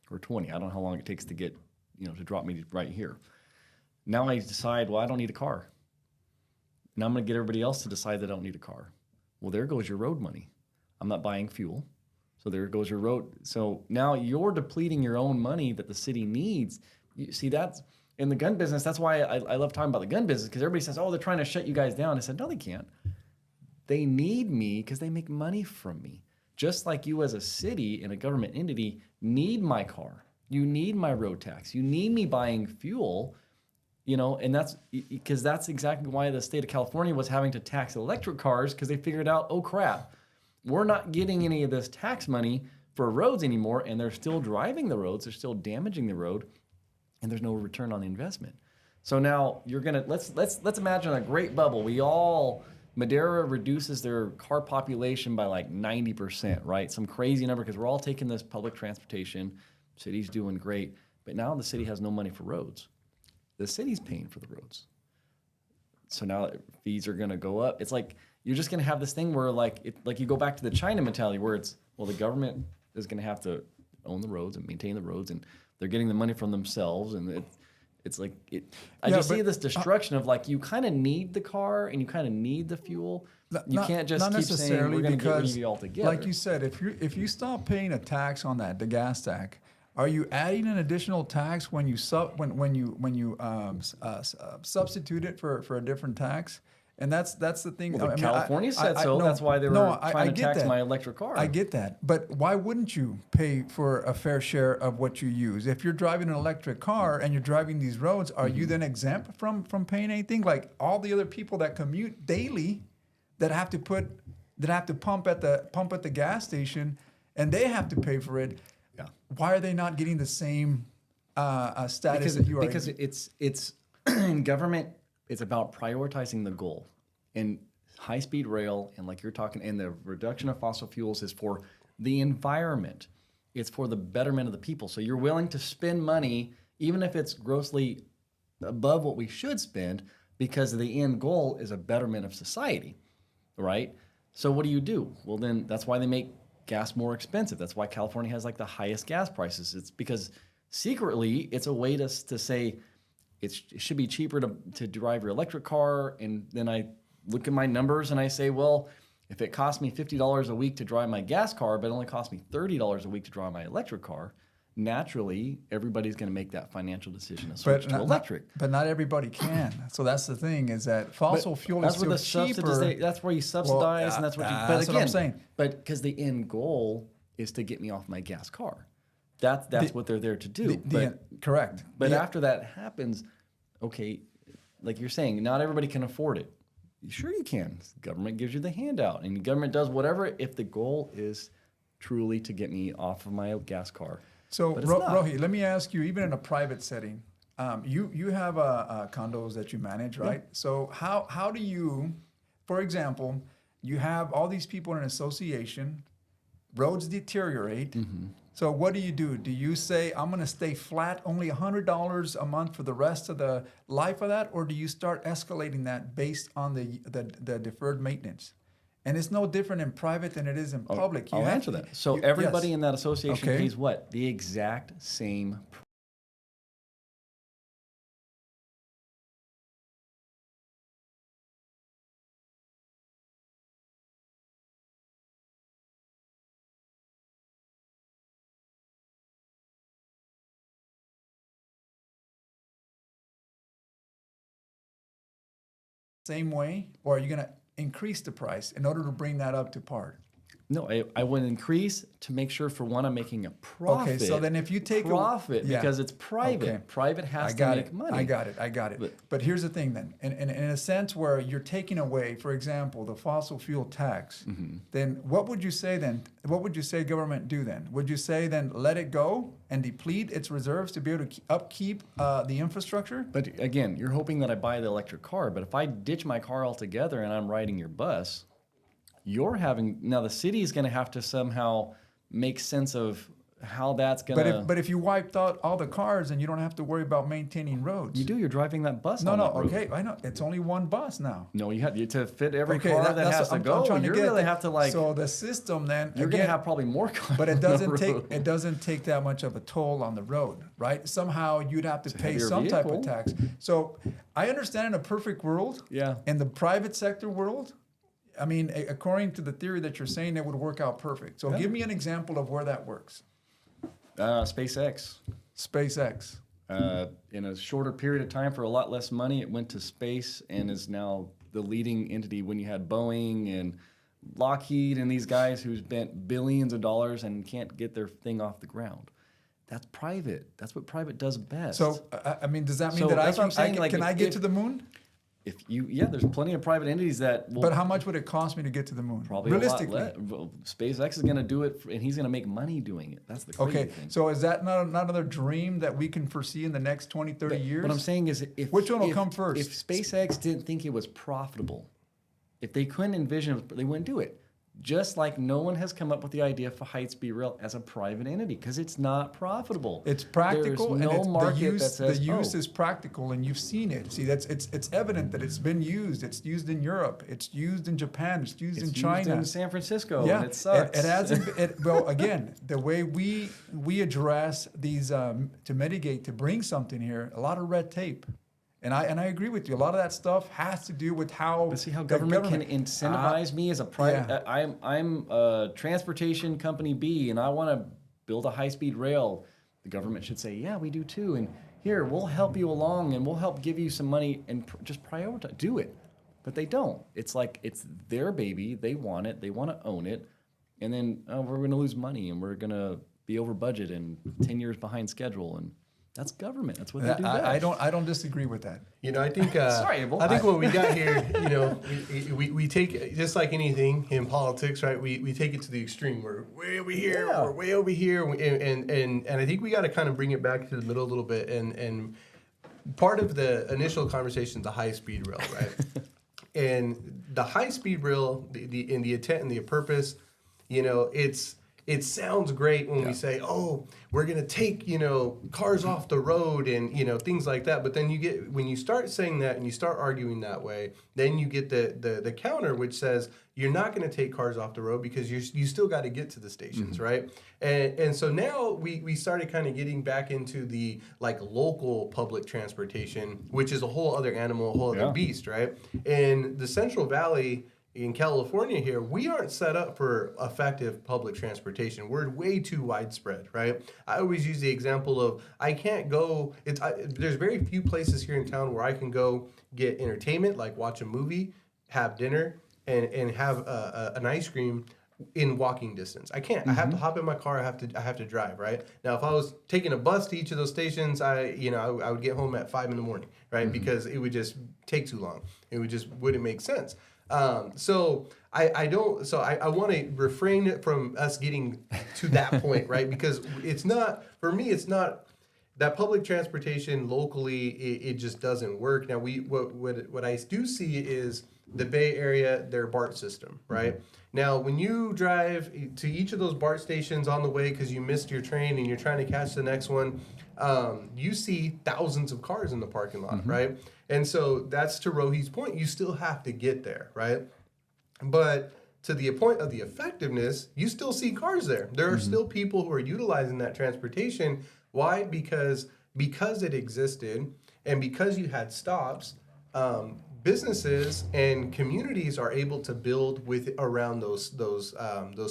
Speaker 3: or 20. I don't know how long it takes to get, to drop me right here. Now I decide, well, I don't need a car. Now I'm gonna get everybody else to decide they don't need a car. Well, there goes your road money. I'm not buying fuel. So there goes your road. So now you're depleting your own money that the city needs. You see, that's in the gun business, that's why I love talking about the gun business, because everybody says, oh, they're trying to shut you guys down. I said, no, they can't. They need me because they make money from me. Just like you as a city and a government entity need my car. You need my road tax. You need me buying fuel, you know, and that's because that's exactly why the state of California was having to tax electric cars, because they figured out, oh crap, we're not getting any of this tax money for roads anymore, and they're still driving the roads, they're still damaging the road, and there's no return on the investment. So now you're gonna let's imagine a great bubble. Madera reduces their car population by like 90%, right? Some crazy number, because we're all taking this public transportation. City's doing great, but now the city has no money for roads. The city's paying for the roads. So now fees are gonna go up. It's like you're just gonna have this thing where like you go back to the China mentality where it's, well, the government is gonna have to own the roads and maintain the roads, and they're getting the money from themselves, and it's like I just see this destruction of like, you kind of need the car and you kind of need the fuel. You can't just keep saying we're going to get rid of you altogether.
Speaker 2: Like you said, if you stop paying a tax on the gas tax, are you adding an additional tax when you substitute it for a different tax? And that's the thing.
Speaker 3: Well, California said so. That's why they were trying to tax my electric car.
Speaker 2: I get that. But why wouldn't you pay for a fair share of what you use? If you're driving an electric car and you're driving these roads, are you then exempt from paying anything? Like all the other people that commute daily that have to pump at the gas station and they have to pay for it.
Speaker 3: Yeah.
Speaker 2: Why are they not getting the same status that you are?
Speaker 3: Because it's in government. It's about prioritizing the goal, and high-speed rail, and like you're talking, and the reduction of fossil fuels is for the environment. It's for the betterment of the people. So you're willing to spend money, even if it's grossly above what we should spend, because the end goal is a betterment of society, right? So what do? Well, then that's why they make gas more expensive. That's why California has like the highest gas prices. It's because secretly it's a way to say, it should be cheaper to drive your electric car. And then I look at my numbers and I say, well, if it costs me $50 a week to drive my gas car, but it only costs me $30 a week to drive my electric car, naturally, everybody's going to make that financial decision to switch to electric.
Speaker 2: But not everybody can. So that's the thing, is that fossil fuel is still cheaper.
Speaker 3: That's where you subsidize, and that's what you... But
Speaker 2: that's
Speaker 3: again,
Speaker 2: what I'm saying.
Speaker 3: But because the end goal is to get me off my gas car. That's what they're there to do.
Speaker 2: Correct.
Speaker 3: But after that happens, okay, like you're saying, not everybody can afford it. Sure you can. The government gives you the handout, and the government does whatever if the goal is truly to get me off of my gas car.
Speaker 2: So, Rohi, let me ask you, even in a private setting, you have condos that you manage, right? Yeah. So how do you, for example, you have all these people in an association, roads deteriorate. Mm-hmm. So what do? Do you say, I'm going to stay flat, only $100 a month for the rest of the life of that? Or do you start escalating that based on the deferred maintenance? And it's no different in private than it is in public.
Speaker 3: I'll answer that. So everybody in that association pays what? The exact same price.
Speaker 2: Same way, or are you going to increase the price in order to bring that up to par?
Speaker 3: No, I would increase to make sure, for one, I'm making a profit.
Speaker 2: Okay, so then if you take
Speaker 3: profit, because it's private. Okay. Private has to make money.
Speaker 2: I got it. But here's the thing then. In a sense where you're taking away, for example, the fossil fuel tax, mm-hmm. then what would you say then? What would you say government do then? Would you say then let it go and deplete its reserves to be able to upkeep the infrastructure?
Speaker 3: But again, you're hoping that I buy the electric car. But if I ditch my car altogether and I'm riding your bus, now the city is going to have to somehow make sense of how that's going to...
Speaker 2: But if you wiped out all the cars and you don't have to worry about maintaining roads.
Speaker 3: You're driving that bus on that road.
Speaker 2: Okay, I know. It's only one bus now.
Speaker 3: No, you have to fit every car that has to go. You really have to like...
Speaker 2: So the system then...
Speaker 3: You're going to have probably more cars.
Speaker 2: But it doesn't take that much of a toll on the road, right? Somehow you'd have to pay some type of tax. So I understand in a perfect world, in the private sector world, I mean, according to the theory that you're saying, it would work out perfect. So give me an example of where that works.
Speaker 3: SpaceX.
Speaker 2: SpaceX.
Speaker 3: in a shorter period of time for a lot less money. It went to space and is now the leading entity when you had Boeing and Lockheed and these guys who spent billions of dollars and can't get their thing off the ground. That's private. That's what private does best.
Speaker 2: So, I mean, does that mean
Speaker 3: So
Speaker 2: that
Speaker 3: that's what I'm saying, like,
Speaker 2: can I
Speaker 3: if-
Speaker 2: get to the moon?
Speaker 3: if you, yeah, there's plenty of private entities that will
Speaker 2: But how much would it cost me to get to the moon?
Speaker 3: probably
Speaker 2: realistically.
Speaker 3: a lot less. Well, SpaceX is going to do it, and he's going to make money doing it. That's the crazy
Speaker 2: Okay,
Speaker 3: thing.
Speaker 2: so is that not another dream that we can foresee in the next 20, 30 years?
Speaker 3: What I'm saying is, if
Speaker 2: Which one will
Speaker 3: if-
Speaker 2: come first?
Speaker 3: If SpaceX didn't think it was profitable, if they couldn't envision it, they wouldn't do it. Just like no one has come up with the idea for high-speed rail as a private entity because it's not profitable.
Speaker 2: It's practical,
Speaker 3: There's no
Speaker 2: and it's,
Speaker 3: market
Speaker 2: the use,
Speaker 3: that says,
Speaker 2: the use
Speaker 3: oh,
Speaker 2: is practical, and you've seen it. See, it's evident that it's been used. It's used in Europe. It's used in Japan. It's used
Speaker 3: it's
Speaker 2: in
Speaker 3: used
Speaker 2: China.
Speaker 3: in San Francisco,
Speaker 2: Yeah,
Speaker 3: and it sucks.
Speaker 2: It hasn't. Well, again, the way we address these to mitigate to bring something here, a lot of red tape, and I agree with you. A lot of that stuff has to do with how.
Speaker 3: But see how
Speaker 2: the
Speaker 3: government can incentivize me as a private.
Speaker 2: yeah.
Speaker 3: I'm transportation company B, and I want to build a high-speed rail. The government should say, yeah, we do too, and here we'll help you along, and we'll help give you some money, and just prioritize, do it. But they don't. It's like it's their baby. They want it. They want to own it, and then we're going to lose money, and we're going to be over budget and 10 years behind schedule, and that's government. That's what they do best.
Speaker 2: I don't disagree with that.
Speaker 1: You know, I think
Speaker 3: Sorry, Abel.
Speaker 1: I think what we got here, you know, we take, just like anything in politics, right? We take it to the extreme. We're way over here,
Speaker 3: Yeah.
Speaker 1: we're way over here, and I think we got to kind of bring it back to the middle a little bit. And part of the initial conversation is the high speed rail, right? And the high speed rail, the intent and the purpose, you know, it sounds great when we say, oh, we're going to take, you know, cars off the road and, you know, things like that. But then when you start saying that and you start arguing that way, then you get the counter, which says you're not going to take cars off the road because you still got to get to the stations, right? And so now we started kind of getting back into the like local public transportation, which is a whole other animal, a whole other beast, right? In the Central Valley, in California here, we aren't set up for effective public transportation. We're way too widespread, right? I always use the example of I can't go, there's very few places here in town where I can go get entertainment, like watch a movie, have dinner, and have an ice cream in walking distance. I can't. I have to hop in my car. I have to drive, right? Now, if I was taking a bus to each of those stations, I would get home at 5 a.m, right? Because it would just take too long. It wouldn't make sense. So I want to refrain from us getting to that point, right? Because it's not, for me, it's not that public transportation locally, it just doesn't work. Now what I do see is the Bay Area, their BART system, right? Now, when you drive to each of those BART stations on the way because you missed your train and you're trying to catch the next one, you see thousands of cars in the parking lot, right? And so that's to Rohi's point. You still have to get there, right? But to the point of the effectiveness, you still see cars there. There are still people who are utilizing that transportation. Why? Because it existed and because you had stops, businesses and communities are able to build around those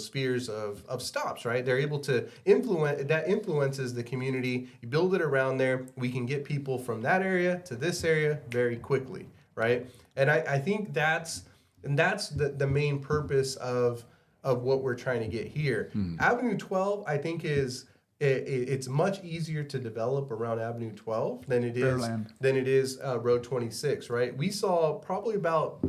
Speaker 1: spheres of stops, right? They're able to influences the community. You build it around there. We can get people from that area to this area very quickly, right? And I think that's the main purpose of what we're trying to get here. Avenue 12, I think it's much easier to develop around Avenue 12 than it is Road 26, right? We saw probably about,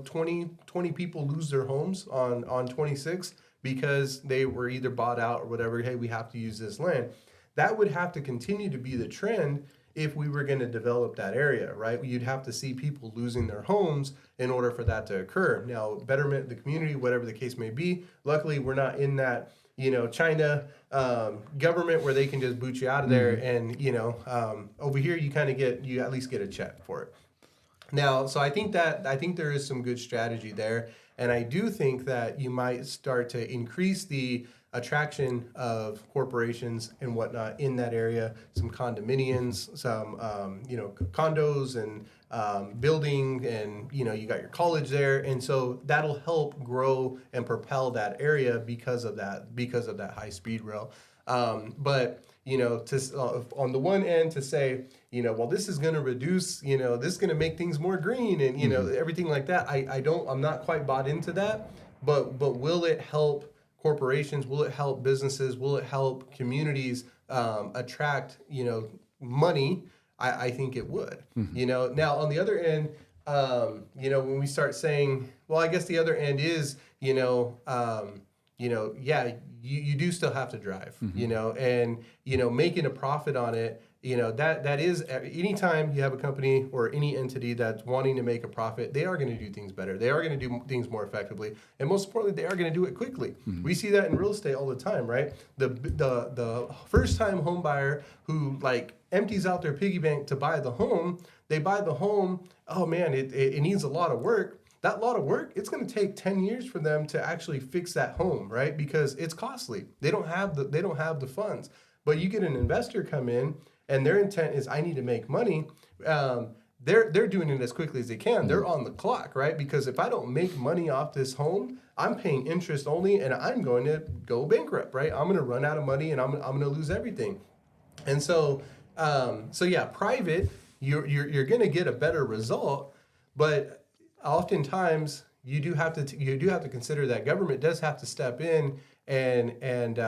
Speaker 1: 20 people lose their homes on 26 because they were either bought out or whatever. Hey, we have to use this land. That would have to continue to be the trend if we were going to develop that area, right? You'd have to see people losing their homes in order for that to occur. Now, betterment of the community, whatever the case may be. Luckily, we're not in that, China government where they can just boot you out of there. And, over here, you at least get a check for it. Now, so I think there is some good strategy there. And I do think that you might start to increase the attraction of corporations and whatnot in that area, some condominiums, some, condos and building, and, you got your college there. And so that'll help grow and propel that area because of that high speed rail. But, on the one end to say, well, this is going to reduce, this is going to make things more green and, everything like that. I'm not quite bought into that, but will it help corporations? Will it help businesses? Will it help communities attract, money? I think it would, Now on the other end, when we start saying, well, I guess the other end is, yeah, you do still have to drive, and, making a profit on it, that is, anytime you have a company or any entity that's wanting to make a profit, they are going to do things better. They are going to do things more effectively. And most importantly, they are going to do it quickly. We see that in real estate all the time, right? The first time home buyer who empties out their piggy bank to buy the home, they buy the home, oh man, it needs a lot of work. That lot of work, it's going to take 10 years for them to actually fix that home, right? Because it's costly. They don't have the funds. But you get an investor come in and their intent is, I need to make money. They're doing it as quickly as they can. They're on the clock, right? Because if I don't make money off this home, I'm paying interest only and I'm going to go bankrupt, right? I'm going to run out of money and I'm going to lose everything. And so yeah, private, you're going to get a better result, but oftentimes you do have to consider that government does have to step in and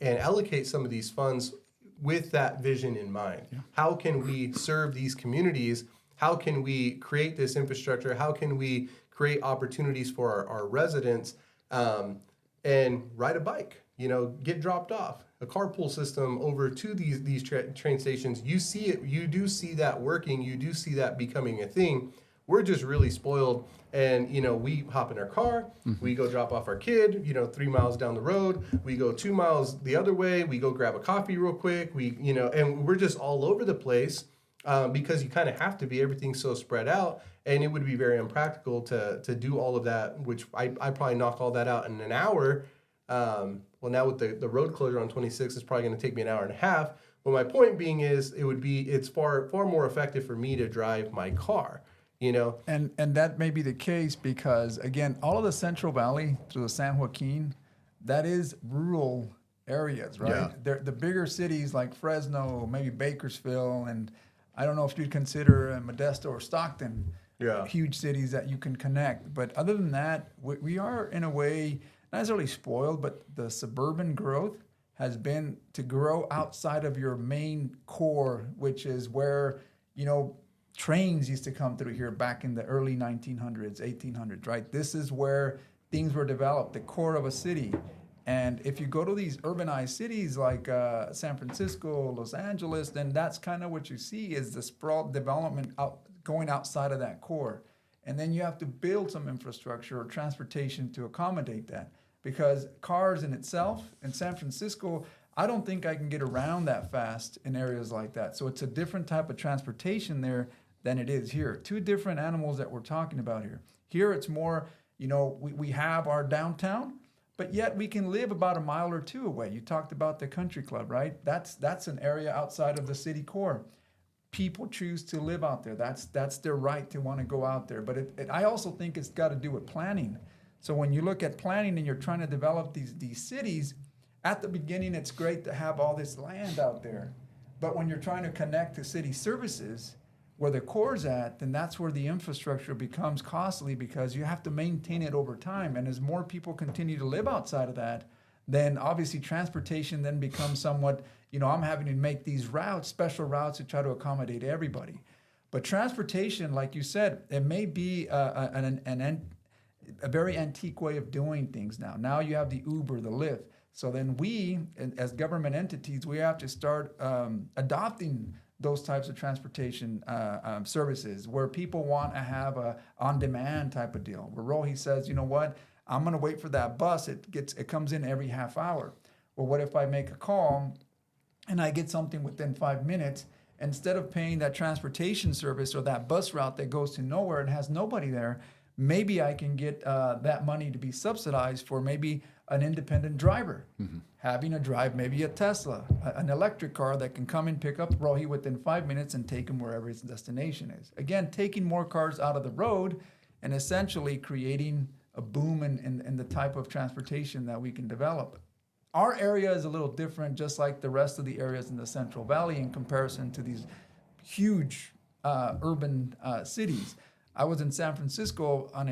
Speaker 1: allocate some of these funds with that vision in mind. Yeah. How can we serve these communities? How can we create this infrastructure? How can we create opportunities for our residents and ride a bike? Get dropped off. A carpool system over to these train stations. You see it. You do see that working. You do see that becoming a thing. We're just really spoiled, and we hop in our car, we go drop off our kid, 3 miles down the road, we go 2 miles the other way, we go grab a coffee real quick, and we're just all over the place because you kind of have to be. Everything's so spread out, and it would be very impractical to do all of that, which I probably knock all that out in an hour. Well, now with the road closure on 26, it's probably going to take me an hour and a half. But my point being is, it's far more effective for me to drive my car.
Speaker 2: And that may be the case because, again, all of the Central Valley through the San Joaquin, that is rural areas, right?
Speaker 1: Yeah.
Speaker 2: The bigger cities like Fresno, maybe Bakersfield, and I don't know if you'd consider Modesto or Stockton, huge cities that you can connect. But other than that, we are in a way not necessarily spoiled, but the suburban growth has been to grow outside of your main core, which is where, trains used to come through here back in the early 1900s, 1800s, right? This is where things were developed, the core of a city. And if you go to these urbanized cities like San Francisco, Los Angeles, then that's kind of what you see is the sprawl development going outside of that core. And then you have to build some infrastructure or transportation to accommodate that. Because cars in itself, in San Francisco, I don't think I can get around that fast in areas like that. So it's a different type of transportation there than it is here. Two different animals that we're talking about here. Here it's more, we have our downtown, but yet we can live about a mile or two away. You talked about the country club, right? That's an area outside of the city core. People choose to live out there. That's their right to want to go out there. But I also think it's got to do with planning. So when you look at planning and you're trying to develop these cities, at the beginning it's great to have all this land out there. But when you're trying to connect to city services, where the core's at, then that's where the infrastructure becomes costly because you have to maintain it over time. And as more people continue to live outside of that, then obviously transportation then becomes somewhat, I'm having to make these routes, special routes to try to accommodate everybody. But transportation, like you said, it may be a very antique way of doing things now. Now you have the Uber, the Lyft. So then we, as government entities, we have to start adopting those types of transportation services where people want to have a on-demand type of deal. Where Rohi says, you know what, I'm going to wait for that bus. It comes in every half hour. Well, what if I make a call and I get something within 5 minutes? Instead of paying that transportation service or that bus route that goes to nowhere and has nobody there, maybe I can get that money to be subsidized for maybe an independent driver, having a drive, maybe a Tesla, an electric car that can come and pick up Rohi within 5 minutes and take him wherever his destination is. Again, taking more cars out of the road and essentially creating a boom in the type of transportation that we can develop. our area is a little different, just like the rest of the areas in the Central Valley in comparison to these huge urban cities. I was in San Francisco on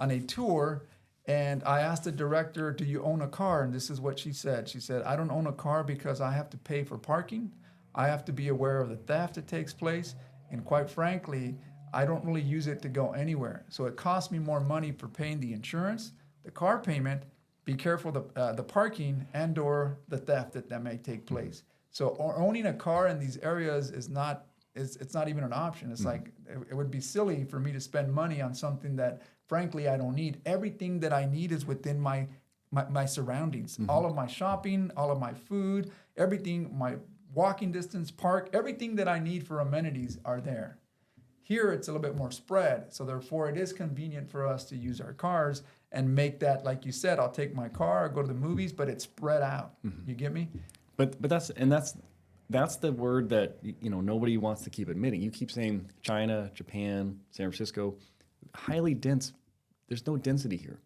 Speaker 2: a tour, and I asked the director, "Do you own a car?" And this is what she said. She said, "I don't own a car because I have to pay for parking. I have to be aware of the theft that takes place, and quite frankly, I don't really use it to go anywhere. So it costs me more money for paying the insurance, the car payment, be careful the parking and/or the theft that may take place. So owning a car in these areas is not it's not even an option. It's like it would be silly for me to spend money on something that frankly I don't need. Everything that I need is within my surroundings. All of my shopping, all of my food, everything, my walking distance, park, everything that I need for amenities are there. Here it's a little bit more spread, so therefore it is convenient for us to use our cars and make that, like you said, I'll take my car, I'll go to the movies, but it's spread out. You get me?
Speaker 3: But that's the word that nobody wants to keep admitting. You keep saying China, Japan, San Francisco, highly dense. There's no density here.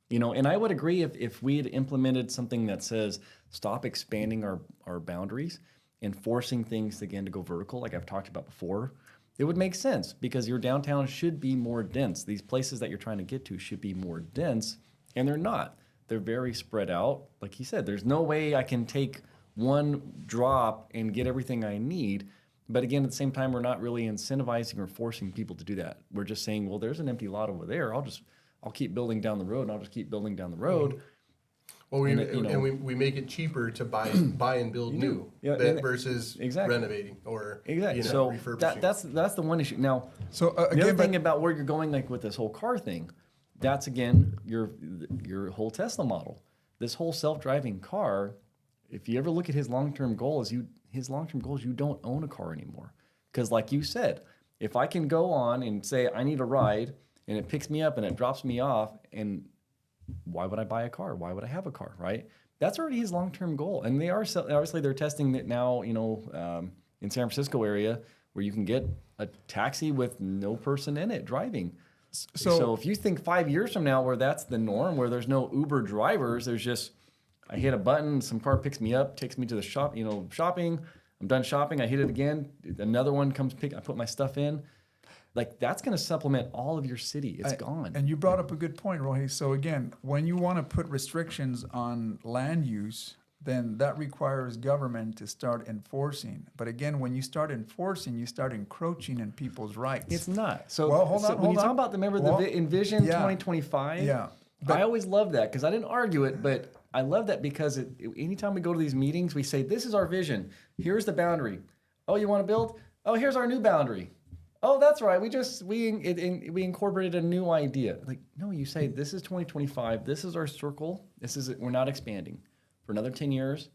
Speaker 3: And I would agree if we had implemented something that says stop expanding our boundaries and forcing things again to go vertical, like I've talked about before, it would make sense because your downtown should be more dense. These places that you're trying to get to should be more dense, and they're not. They're very spread out. Like he said, there's no way I can take one drop and get everything I need. But again, at the same time, we're not really incentivizing or forcing people to do that. We're just saying, well, there's an empty lot over there. I'll keep building down the road, and I'll just keep building down the road.
Speaker 1: Well, we make it cheaper to buy and build new versus renovating or
Speaker 3: So
Speaker 1: refurbishing.
Speaker 3: that's the one issue. Now,
Speaker 2: So
Speaker 3: the
Speaker 2: again,
Speaker 3: other thing about where you're going, like with this whole car thing, that's again your whole Tesla model. This whole self-driving car. If you ever look at his long-term goal, you don't own a car anymore. Because like you said, if I can go on and say I need a ride and it picks me up and it drops me off, and why would I buy a car? Why would I have a car, right? That's already his long-term goal. And obviously they're testing it now, in San Francisco area where you can get a taxi with no person in it driving. So if you think 5 years from now where that's the norm, where there's no Uber drivers, there's just, I hit a button, some car picks me up, takes me to the shop, shopping. I'm done shopping. I hit it again. Another one comes I put my stuff in. Like that's going to supplement all of your city. It's gone.
Speaker 2: And you brought up a good point, Rohi. So again, when you want to put restrictions on land use, then that requires government to start enforcing. But again, when you start enforcing, you start encroaching in people's rights.
Speaker 3: It's not. So,
Speaker 2: well, hold on,
Speaker 3: when you talk about the Envision 2025, I always love that because I didn't argue it, but I love that because anytime we go to these meetings, we say, this is our vision. Here's the boundary. Oh, you want to build? Oh, here's our new boundary. Oh, that's right. We incorporated a new idea. Like, no, you say this is 2025. This is our circle. We're not expanding for another 10 years.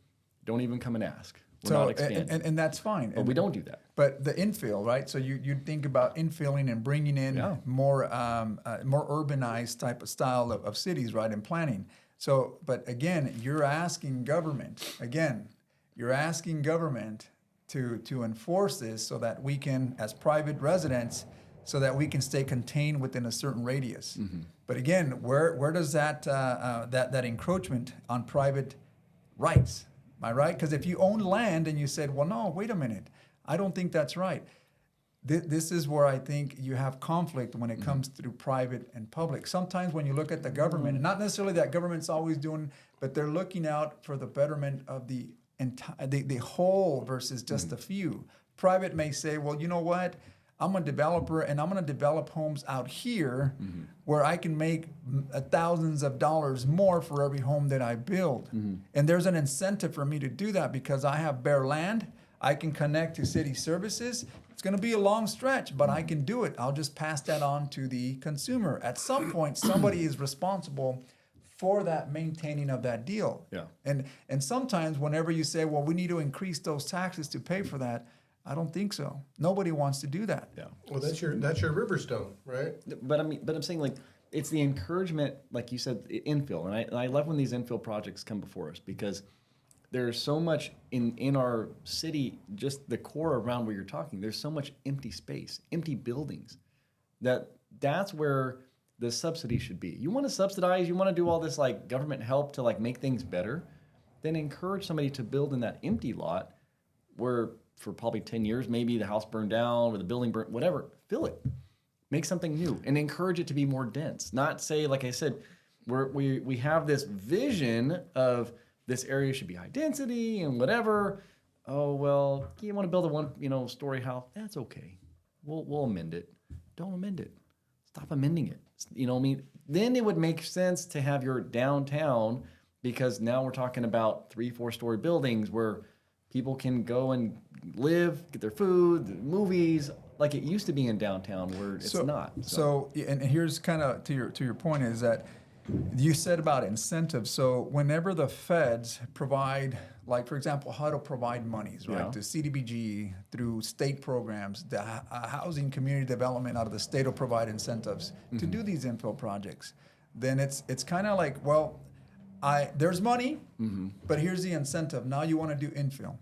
Speaker 3: Don't even come and ask. We're not expanding.
Speaker 2: And that's fine.
Speaker 3: But we don't do that.
Speaker 2: But the infill, right? So you think about infilling and bringing in more urbanized type of style of cities, right? And planning. So, but again, you're asking government to enforce this so that we can, as private residents, so that we can stay contained within a certain radius. Mm-hmm. But again, where does that encroachment on private rights? Am I right? Because if you own land and you said, well, no, wait a minute, I don't think that's right. This is where I think you have conflict when it comes through private and public. Sometimes when you look at the government, and not necessarily that government's always doing, but they're looking out for the betterment of the whole versus just a few. Private may say, well, you know what? I'm a developer and I'm going to develop homes out here where I can make thousands of dollars more for every home that I build. And there's an incentive for me to do that because I have bare land. I can connect to city services. It's going to be a long stretch, but I can do it. I'll just pass that on to the consumer. At some point, somebody is responsible for that maintaining of that deal.
Speaker 3: Yeah.
Speaker 2: And sometimes whenever you say, well, we need to increase those taxes to pay for that, I don't think so. Nobody wants to do that.
Speaker 3: Yeah.
Speaker 1: Well, that's your Riverstone, right?
Speaker 3: But I'm saying like it's the encouragement, like you said, infill, and I love when these infill projects come before us because there's so much in our city, just the core around where you're talking. There's so much empty space, empty buildings, that's where the subsidy should be. You want to subsidize, you want to do all this like government help to like make things better, then encourage somebody to build in that empty lot where for probably 10 years, maybe the house burned down or the building burned, whatever, fill it. Make something new and encourage it to be more dense. Not say, like I said, we have this vision of this area should be high density and whatever. Oh, well, you want to build a one, story house? That's okay. We'll amend it. Don't amend it. Stop amending it. Then it would make sense to have your downtown, because now we're talking about 3-4 story buildings where people can go and live, get their food, the movies, like it used to be in downtown where it's not.
Speaker 2: So, and here's kind of to your point is that you said about incentives. So whenever the feds provide, like for example, HUD will provide monies, right,
Speaker 3: Yeah.
Speaker 2: to CDBG through state programs, the housing community development out of the state will provide incentives to do these infill projects. Then it's kind of like, well, there's money, but here's the incentive. Now you want to do infill.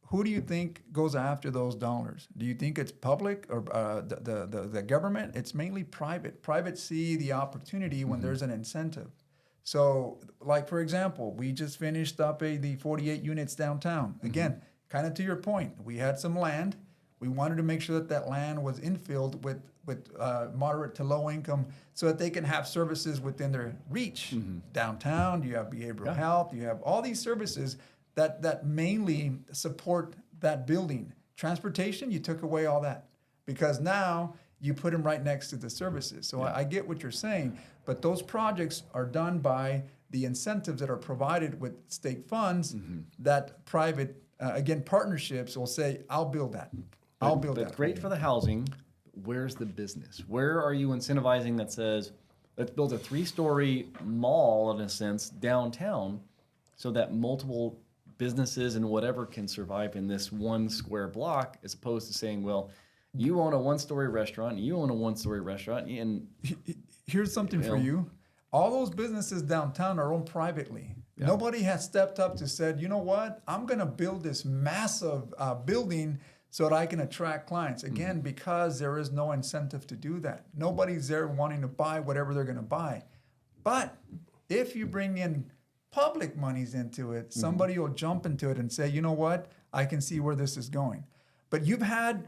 Speaker 2: Who do you think goes after those dollars? Do you think it's public or the government? It's mainly private. Private see the opportunity when there's an incentive. So, like for example, we just finished up the 48 units downtown. Again, kind of to your point, we had some land. We wanted to make sure that land was infilled with moderate to low income, so that they can have services within their reach. Downtown, you have behavioral health, you have all these services that mainly support that building. Transportation, you took away all that because now you put them right next to the services. So I get what you're saying, but those projects are done by the incentives that are provided with state funds that private, again, partnerships will say, I'll build that. I'll build that.
Speaker 3: Great for the housing. Where's the business? Where are you incentivizing that says, let's build a 3-story mall in a sense downtown so that multiple businesses and whatever can survive in this one square block, as opposed to saying, well, you own a 1-story restaurant, you own a 1-story restaurant, and
Speaker 2: here's something for you. All those businesses downtown are owned privately. Nobody has stepped up to said, you know what, I'm going to build this massive building so that I can attract clients. Again, because there is no incentive to do that. Nobody's there wanting to buy whatever they're going to buy. But if you bring in public monies into it, somebody will jump into it and say, you know what, I can see where this is going. But you've had,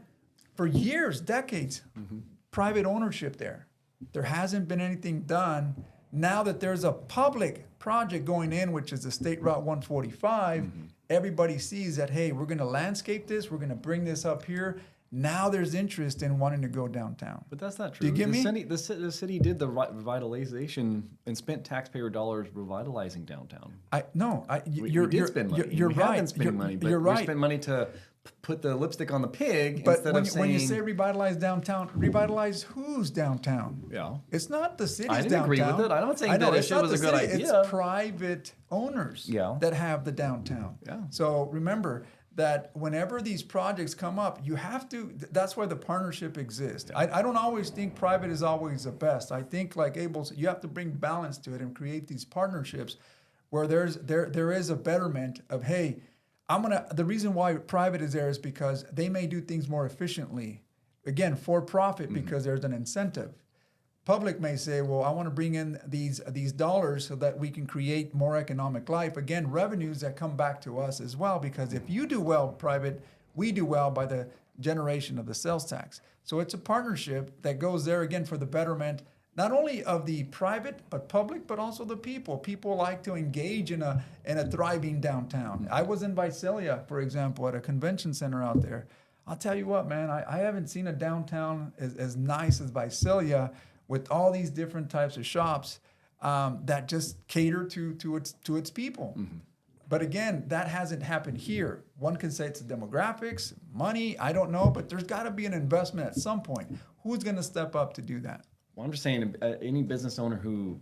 Speaker 2: for years, decades, private ownership there. There hasn't been anything done. Now that there's a public project going in, which is the State Route 145, everybody sees that, hey, we're going to landscape this, we're going to bring this up here. Now there's interest in wanting to go downtown.
Speaker 3: But that's not true.
Speaker 2: Do you get me?
Speaker 3: The city did the revitalization and spent taxpayer dollars revitalizing downtown.
Speaker 2: We
Speaker 3: did spend money.
Speaker 2: You're
Speaker 3: we
Speaker 2: right.
Speaker 3: have been spending money, but
Speaker 2: you're
Speaker 3: we
Speaker 2: right.
Speaker 3: spent money to put the lipstick on the pig
Speaker 2: But
Speaker 3: instead of saying.
Speaker 2: when you say revitalize downtown, revitalize who's downtown?
Speaker 3: Yeah.
Speaker 2: It's not the city's
Speaker 3: I didn't
Speaker 2: downtown.
Speaker 3: agree with it. I'm not saying
Speaker 2: I know,
Speaker 3: that
Speaker 2: it's
Speaker 3: shit
Speaker 2: not
Speaker 3: was
Speaker 2: the
Speaker 3: a good
Speaker 2: city,
Speaker 3: idea.
Speaker 2: It's private owners
Speaker 3: Yeah.
Speaker 2: that have the downtown.
Speaker 3: Yeah.
Speaker 2: So remember that whenever these projects come up, you have to, that's why the partnership exists. I don't always think private is always the best. I think, like Abel said, you have to bring balance to it and create these partnerships where there is a betterment of, hey, the reason why private is there is because they may do things more efficiently. Again, for profit, because there's an incentive. Public may say, well, I want to bring in these dollars so that we can create more economic life. Again, revenues that come back to us as well, because if you do well, private, we do well by the generation of the sales tax. So it's a partnership that goes there, again, for the betterment, not only of the private, but public, but also the people. People like to engage in a thriving downtown. I was in Visalia, for example, at a convention center out there. I'll tell you what, man, I haven't seen a downtown as nice as Visalia, with all these different types of shops that just cater to its people. But again, that hasn't happened here. One can say it's the demographics, money, I don't know, but there's got to be an investment at some point. Who's going to step up to do that?
Speaker 3: Well, I'm just saying, any business owner who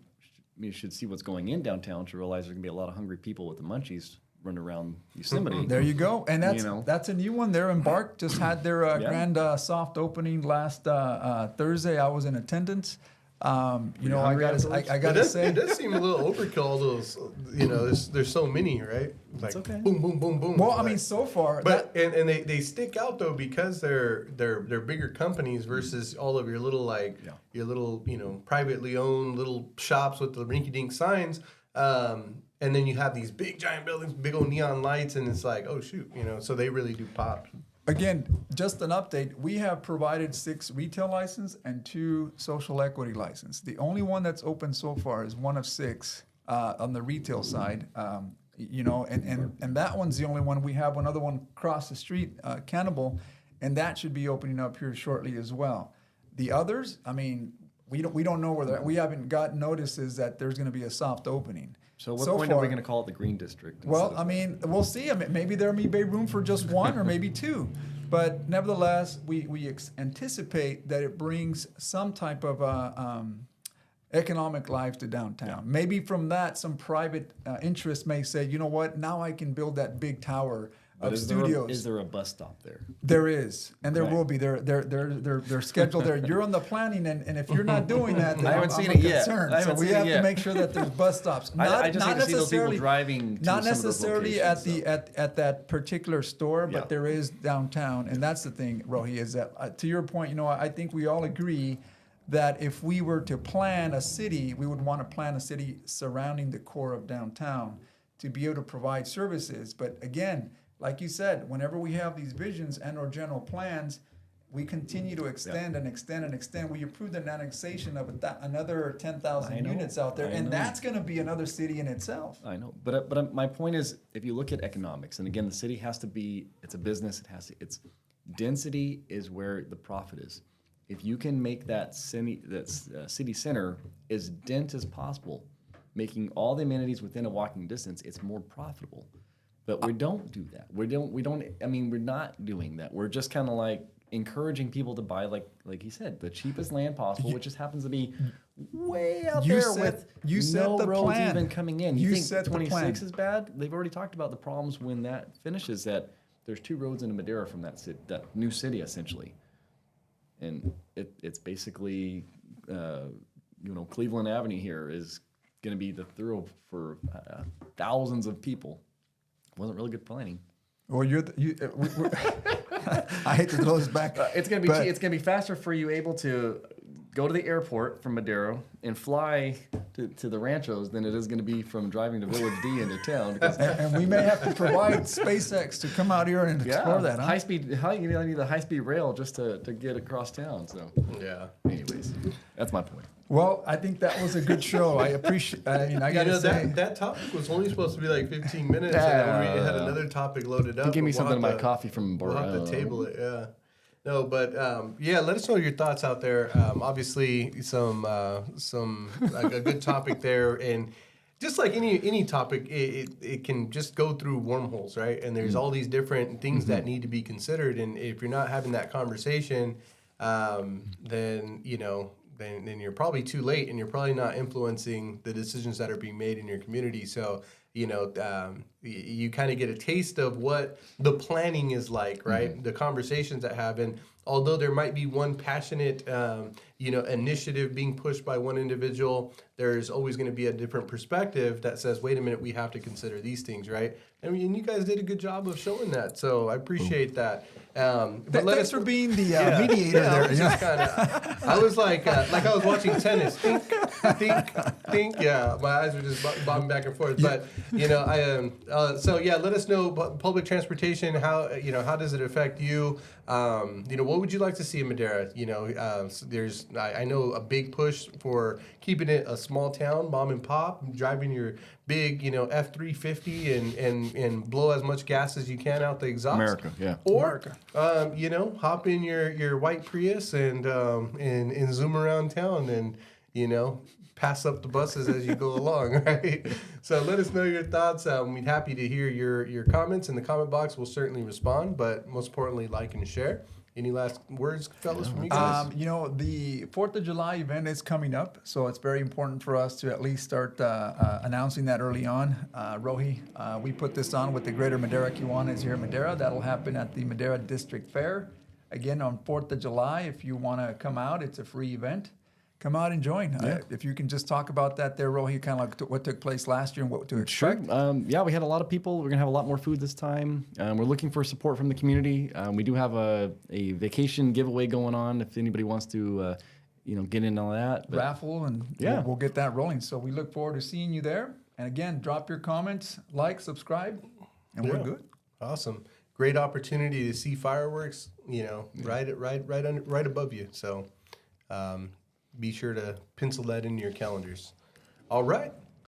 Speaker 3: should see what's going in downtown to realize there's going to be a lot of hungry people with the munchies running around Yosemite.
Speaker 2: There you go. And that's a new one there. Embark just had their grand soft opening last Thursday. I was in attendance. You know,
Speaker 3: hungry
Speaker 2: I
Speaker 1: It
Speaker 2: gotta
Speaker 1: does,
Speaker 2: say,
Speaker 1: it does seem a little overkill. All those, you know, there's so many, right? Like
Speaker 3: okay.
Speaker 1: boom, boom, boom, boom.
Speaker 2: well, I
Speaker 1: like-
Speaker 2: mean, so far,
Speaker 1: but and they stick out though because they're bigger companies versus all of your little your little privately owned little shops with the rinky dink signs. And then you have these big giant buildings, big old neon lights, and it's like, oh shoot, so they really do pop.
Speaker 2: again, just an update. We have provided 6 retail license and 2 social equity license. The only one that's open so far is one of 6 on the retail side. And that one's the only one. We have another one across the street, Cannibal, and that should be opening up here shortly as well. The others, I mean, we don't know where they're at. We haven't gotten notices that there's going to be a soft opening.
Speaker 3: So what point are
Speaker 2: far-
Speaker 3: we going to call it the Green District?
Speaker 2: Well,
Speaker 3: instead
Speaker 2: I
Speaker 3: of-
Speaker 2: mean, we'll see. I mean, maybe there may be room for just one or maybe 2. But nevertheless, we anticipate that it brings some type of economic life to downtown. Maybe from that, some private interest may say, you know what, now I can build that big tower
Speaker 3: But
Speaker 2: of
Speaker 3: is
Speaker 2: studios.
Speaker 3: Is there a bus stop there?
Speaker 2: There is, and there
Speaker 3: Right.
Speaker 2: will be. They're scheduled there. You're on the planning, and if you're not doing that, then
Speaker 3: I haven't
Speaker 2: I'm
Speaker 3: seen it yet.
Speaker 2: concerned.
Speaker 3: I
Speaker 2: So
Speaker 3: haven't
Speaker 2: we
Speaker 3: seen it
Speaker 2: have to
Speaker 3: yet.
Speaker 2: make sure that there's bus stops.
Speaker 3: I just hate to see those people driving to
Speaker 2: Not
Speaker 3: some of those
Speaker 2: necessarily at
Speaker 3: locations,
Speaker 2: the at that particular store, but
Speaker 3: Yeah.
Speaker 2: there is downtown, and that's the thing, Rohi, is that to your point, I think we all agree that if we were to plan a city, we would want to plan a city surrounding the core of downtown to be able to provide services. But again, like you said, whenever we have these visions and or general plans, we continue to extend and extend and extend. We approved an annexation of another
Speaker 3: I
Speaker 2: 10,000
Speaker 3: know,
Speaker 2: units out there,
Speaker 3: I
Speaker 2: and
Speaker 3: know.
Speaker 2: that's going to be another city in itself.
Speaker 3: I know, but my point is, if you look at economics, and again, the city has to be, it's a business. It's density is where the profit is. If you can make that city center as dense as possible, making all the amenities within a walking distance, it's more profitable. But we don't do that. We don't. I mean, we're not doing that. We're just kind of like encouraging people to buy, like he said, the cheapest land possible, which just happens to be way out there with no roads even coming in. You think
Speaker 2: set the
Speaker 3: 26
Speaker 2: plan.
Speaker 3: is bad? They've already talked about the problems when that finishes. That there's 2 roads into Madera from that new city essentially, and it's basically Cleveland Avenue here is going to be the thrill for thousands of people. Wasn't really good planning.
Speaker 2: Well, I hate to throw this back.
Speaker 3: It's gonna be
Speaker 2: but-
Speaker 3: it's gonna be faster for you able to go to the airport from Madero and fly to the ranchos than it is gonna be from driving to Village D into town. Because,
Speaker 2: and we may have to provide SpaceX to come out here and explore that. Huh?
Speaker 3: high speed. How you need a high speed rail just to get across town? So,
Speaker 1: Yeah.
Speaker 3: anyways, that's my point.
Speaker 2: Well, I think that was a good show. I appreciate. I mean, I gotta say.
Speaker 1: that topic was only supposed to be like 15 minutes, and we had another topic loaded up.
Speaker 3: Give me
Speaker 1: but
Speaker 3: something in my
Speaker 1: have to-
Speaker 3: coffee from
Speaker 1: We'll have to
Speaker 3: Bar-
Speaker 1: table it. Yeah. No, but yeah, let us know your thoughts out there. Obviously, some like a good topic there, and just like any topic, it can just go through wormholes, right? And there's all these different things that need to be considered, and if you're not having that conversation, then then you're probably too late, and you're probably not influencing the decisions that are being made in your community. So you kind of get a taste of what the planning is like, right? The conversations that happen. Although there might be one passionate, initiative being pushed by one individual, there's always going to be a different perspective that says, "Wait a minute, we have to consider these things," right? I mean, you guys did a good job of showing that, so I appreciate that. But let
Speaker 2: Thanks
Speaker 1: us
Speaker 2: for being the
Speaker 1: yeah,
Speaker 2: mediator
Speaker 1: yeah,
Speaker 2: there.
Speaker 1: I was just I was like I was watching tennis. Think. Yeah, my eyes were just bobbing back and forth. But so yeah, let us know public transportation. How how does it affect you? What would you like to see in Madera? There's I know a big push for keeping it a small town, mom and pop, driving your big F-350 and blow as much gas as you can out the exhaust.
Speaker 3: America, yeah.
Speaker 1: Or hop in your white Prius and zoom around town and pass up the buses as you go along, right? So let us know your thoughts. We'd happy to hear your comments in the comment box. We'll certainly respond, but most importantly, like and share. Any last words, fellas, from you guys?
Speaker 2: The 4th of July event is coming up, so it's very important for us to at least start announcing that early on. Rohi, we put this on with the Greater Madera Kiwanis here in Madera. That'll happen at the Madera District Fair. Again, on 4th of July, if you want to come out, it's a free event. come out and join. If you can just talk about that there, Rohi, kind of like what took place last year and what to expect.
Speaker 3: Yeah, we had a lot of people. We're going to have a lot more food this time. We're looking for support from the community. We do have a vacation giveaway going on if anybody wants to, get in on that. But
Speaker 2: Raffle, and we'll get that rolling. So we look forward to seeing you there. And again, drop your comments, like, subscribe, and we're good.
Speaker 1: Awesome. Great opportunity to see fireworks, right above you. So be sure to pencil that into your calendars. All right.